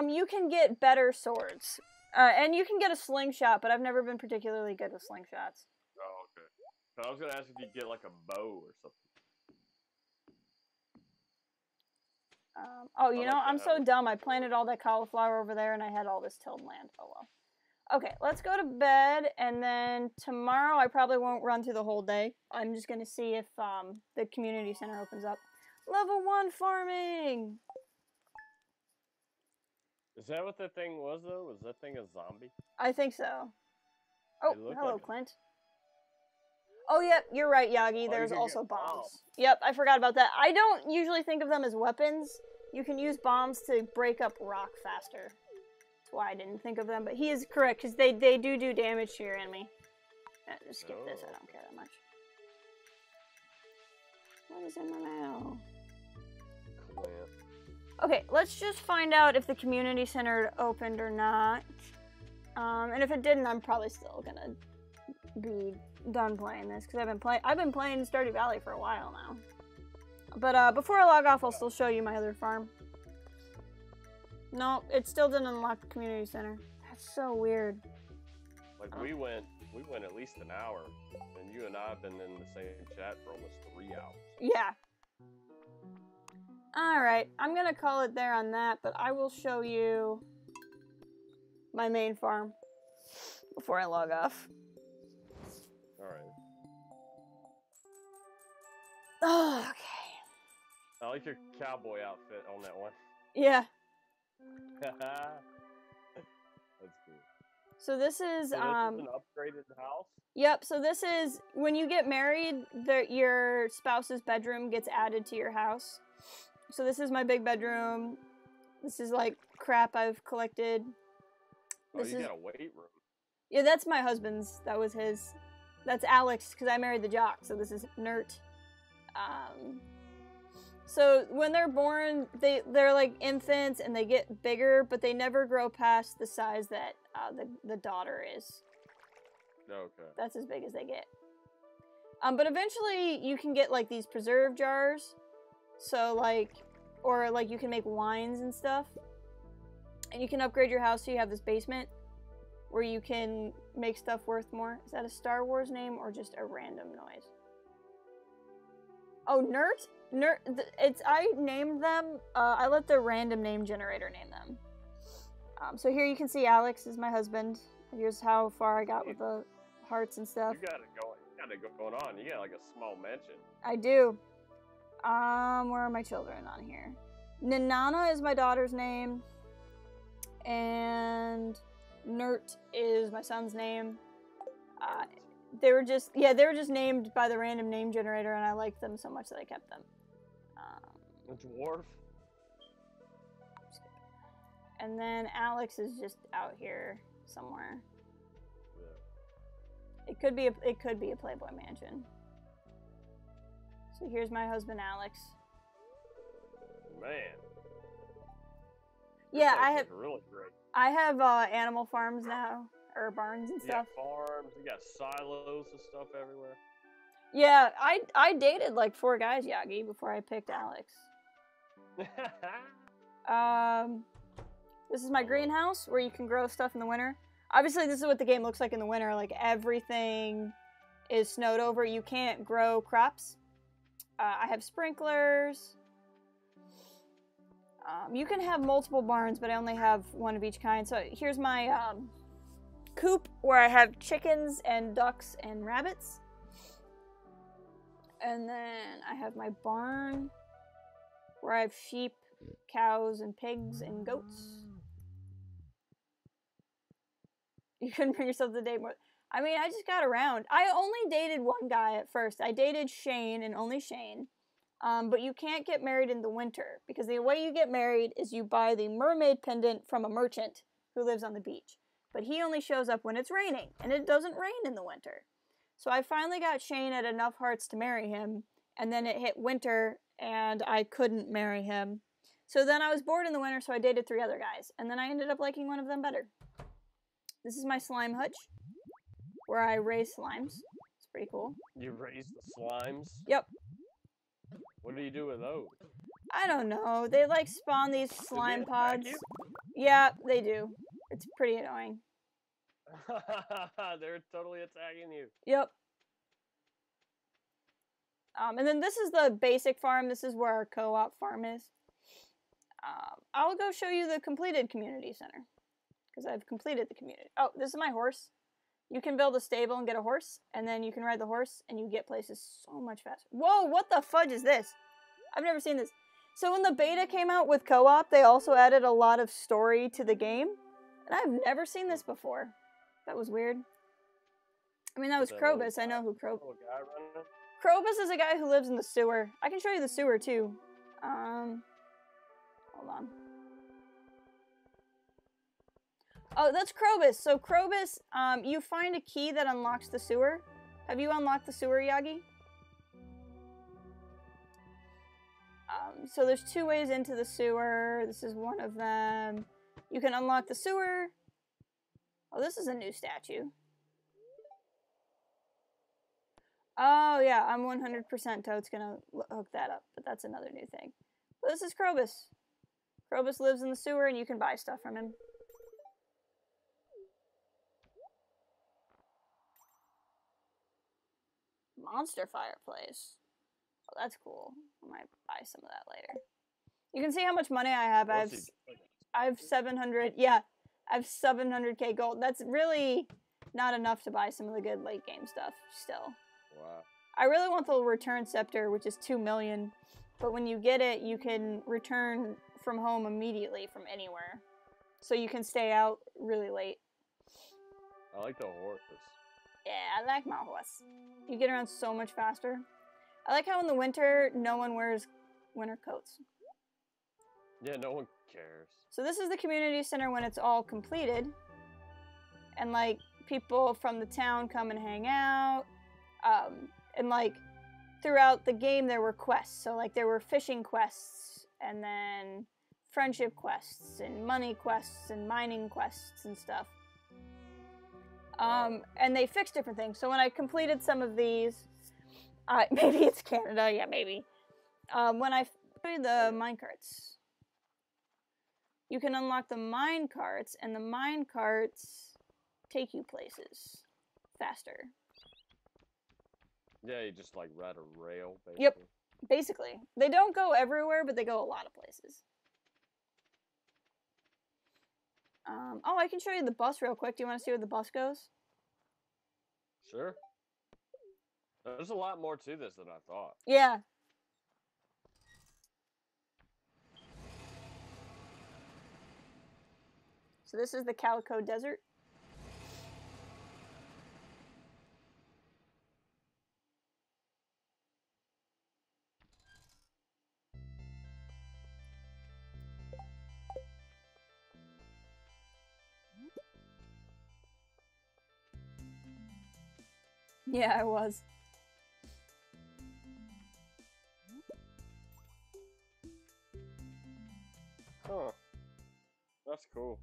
You can get better swords. And you can get a slingshot, but I've never been particularly good with slingshots. Oh, okay. So I was going to ask if you get like a bow or something. Oh, you know, I'm so dumb. I planted all that cauliflower over there and I had all this tilled land. Oh, well. Okay, let's go to bed, and then tomorrow I probably won't run through the whole day. I'm just going to see if the community center opens up. Level 1 farming! Is that what that thing was, though? Was that thing a zombie? I think so. Oh, hello, like Clint. Oh, yep, you're right, Yagi. There's also bombs. Yep, I forgot about that. I don't usually think of them as weapons. You can use bombs to break up rock faster. That's why I didn't think of them, but he is correct, because they do damage to your enemy. Just skip this, I don't care that much. What is in my mail? Clint. Okay, let's just find out if the community center opened or not. And if it didn't, I'm probably still gonna be done playing this, because I've been playing Stardew Valley for a while now. But before I log off, I'll still show you my other farm. No, it still didn't unlock the community center. That's so weird. Like, we went at least an hour, and you and I have been in the same chat for almost 3 hours. Yeah. Alright, I'm gonna call it there on that, but I will show you my main farm before I log off. Alright. Oh, okay. I like your cowboy outfit on that one. Yeah. That's cool. So this is So this is an upgraded house? Yep, so this is when you get married, your spouse's bedroom gets added to your house. So this is my big bedroom. This is like crap I've collected. Oh, you got a weight room. Yeah, that's my husband's. That was his. That's Alex, because I married the jock, so this is Nert. So when they're born, they're like infants and they get bigger, but they never grow past the size that the daughter is. Okay. That's as big as they get. But eventually you can get like these preserve jars, So like, or like you can make wines and stuff. And you can upgrade your house so you have this basement where you can make stuff worth more. Is that a Star Wars name or just a random noise? Oh, Nert? I named them, I let the random name generator name them. So here you can see Alex is my husband. Here's how far I got with the hearts and stuff. You got it going on. You got like a small mansion. I do. Where are my children on here? Nanana is my daughter's name. And Nert is my son's name. They were just named by the random name generator, and I liked them so much that I kept them. A dwarf. And then Alex is just out here somewhere. Yeah. It could be a Playboy mansion. So here's my husband Alex. Man. Yeah, I have really great. I have animal farms now, or barns and stuff. Yeah, farms. You got silos and stuff everywhere. Yeah, I dated like 4 guys, Yagi, before I picked Alex. This is my greenhouse where you can grow stuff in the winter. Obviously, this is what the game looks like in the winter. Like, everything is snowed over. You can't grow crops. I have sprinklers. You can have multiple barns, but I only have one of each kind. So here's my coop where I have chickens and ducks and rabbits. And then I have my barn where I have sheep, cows, and pigs, and goats. You couldn't bring yourself to date more. I mean, I just got around. I only dated one guy at first. I dated Shane, and only Shane. But you can't get married in the winter, because the way you get married is you buy the mermaid pendant from a merchant who lives on the beach. But he only shows up when it's raining, and it doesn't rain in the winter. So I finally got Shane at enough hearts to marry him, and then it hit winter, and I couldn't marry him. So then I was bored in the winter, so I dated 3 other guys, and then I ended up liking one of them better. This is my slime hutch, where I raise slimes. It's pretty cool. You raise the slimes? Yep. What do you do with those? I don't know. They like spawn these slime pods. Yeah, they do. It's pretty annoying. They're totally attacking you. Yep. And then this is the basic farm. This is where our co-op farm is. I'll go show you the completed community center, because I've completed the community. Oh, this is my horse. You can build a stable and get a horse, and then you can ride the horse, and you get places so much faster. Whoa, what the fudge is this? I've never seen this. So when the beta came out with co-op, they also added a lot of story to the game, and I've never seen this before. That was weird. I mean, that was Krobus. I know who Krobus is. Krobus is a guy who lives in the sewer. I can show you the sewer, too. Hold on. Oh, that's Krobus. So Krobus, you find a key that unlocks the sewer. Have you unlocked the sewer, Yagi? So there's 2 ways into the sewer. This is one of them. You can unlock the sewer. Oh, this is a new statue. Oh, yeah, I'm 100% Toad's gonna hook that up, but that's another new thing. But this is Krobus. Krobus lives in the sewer, and you can buy stuff from him. Monster fireplace. Oh, that's cool. I might buy some of that later. You can see how much money I have. I have 700. Yeah, I have 700k gold. That's really not enough to buy some of the good late game stuff. Still. Wow. I really want the return scepter, which is 2 million. But when you get it, you can return from home immediately from anywhere. So you can stay out really late. I like the horse. Yeah, I like my horse. You get around so much faster. I like how in the winter, no one wears winter coats. Yeah, no one cares. So this is the community center when it's all completed. And, like, people from the town come and hang out. And, like, throughout the game, there were quests. So, like, there were fishing quests, and then friendship quests, and money quests, and mining quests, and stuff. And they fixed different things. So when I completed some of these, maybe it's Canada, yeah, maybe. When I Show you the minecarts. You can unlock the minecarts, and the minecarts take you places faster. Yeah, you just like ride a rail, basically. Yep, basically. They don't go everywhere, but they go a lot of places. Oh, I can show you the bus real quick. Do you want to see where the bus goes? Sure. There's a lot more to this than I thought. Yeah. So this is the Calico Desert. Yeah, I was. Huh. That's cool.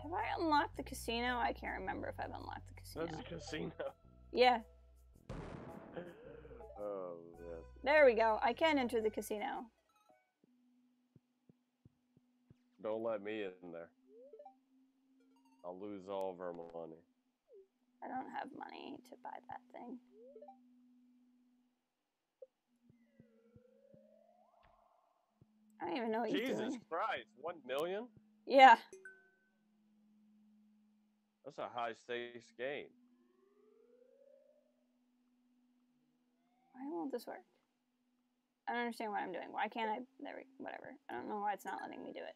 Have I unlocked the casino? I can't remember if I've unlocked the casino. That's a casino. Yeah. Oh, man. There we go. I can enter the casino. Don't let me in there. I'll lose all of our money. I don't have money to buy that thing. I don't even know what you're doing. Jesus Christ, 1 million? Yeah. That's a high stakes game. Why won't this work? I don't understand what I'm doing. Why can't I? Whatever. I don't know why it's not letting me do it.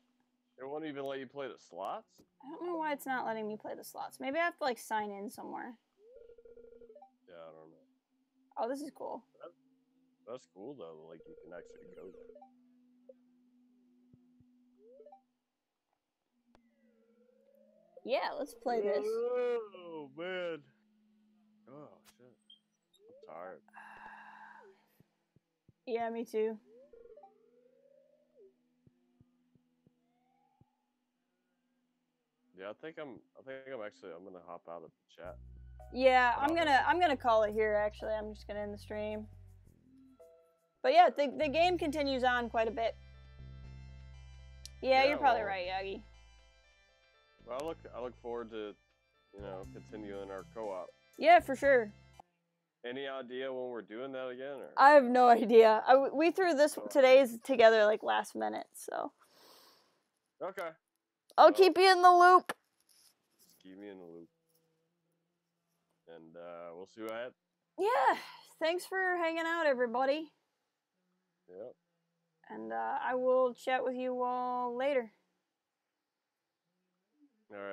It won't even let you play the slots? I don't know why it's not letting me play the slots. Maybe I have to like sign in somewhere. Yeah, I don't know. Oh, this is cool. That's cool though, like you can actually go there. Yeah, let's play this. Oh, man. Oh, shit. I'm tired. Yeah, me too. Yeah, I think I'm gonna hop out of the chat. Yeah, I'm gonna call it here actually. I'm just gonna end the stream. But yeah, the game continues on quite a bit. Yeah, you're probably right, Yagi. Well, I look forward to, continuing our co-op. Yeah, for sure. Any idea when we're doing that again? Or? I have no idea. We threw today's together like last minute, so. Okay. I'll keep you in the loop. Just keep me in the loop. And we'll see what happens. Yeah. Thanks for hanging out, everybody. Yep. And I will chat with you all later.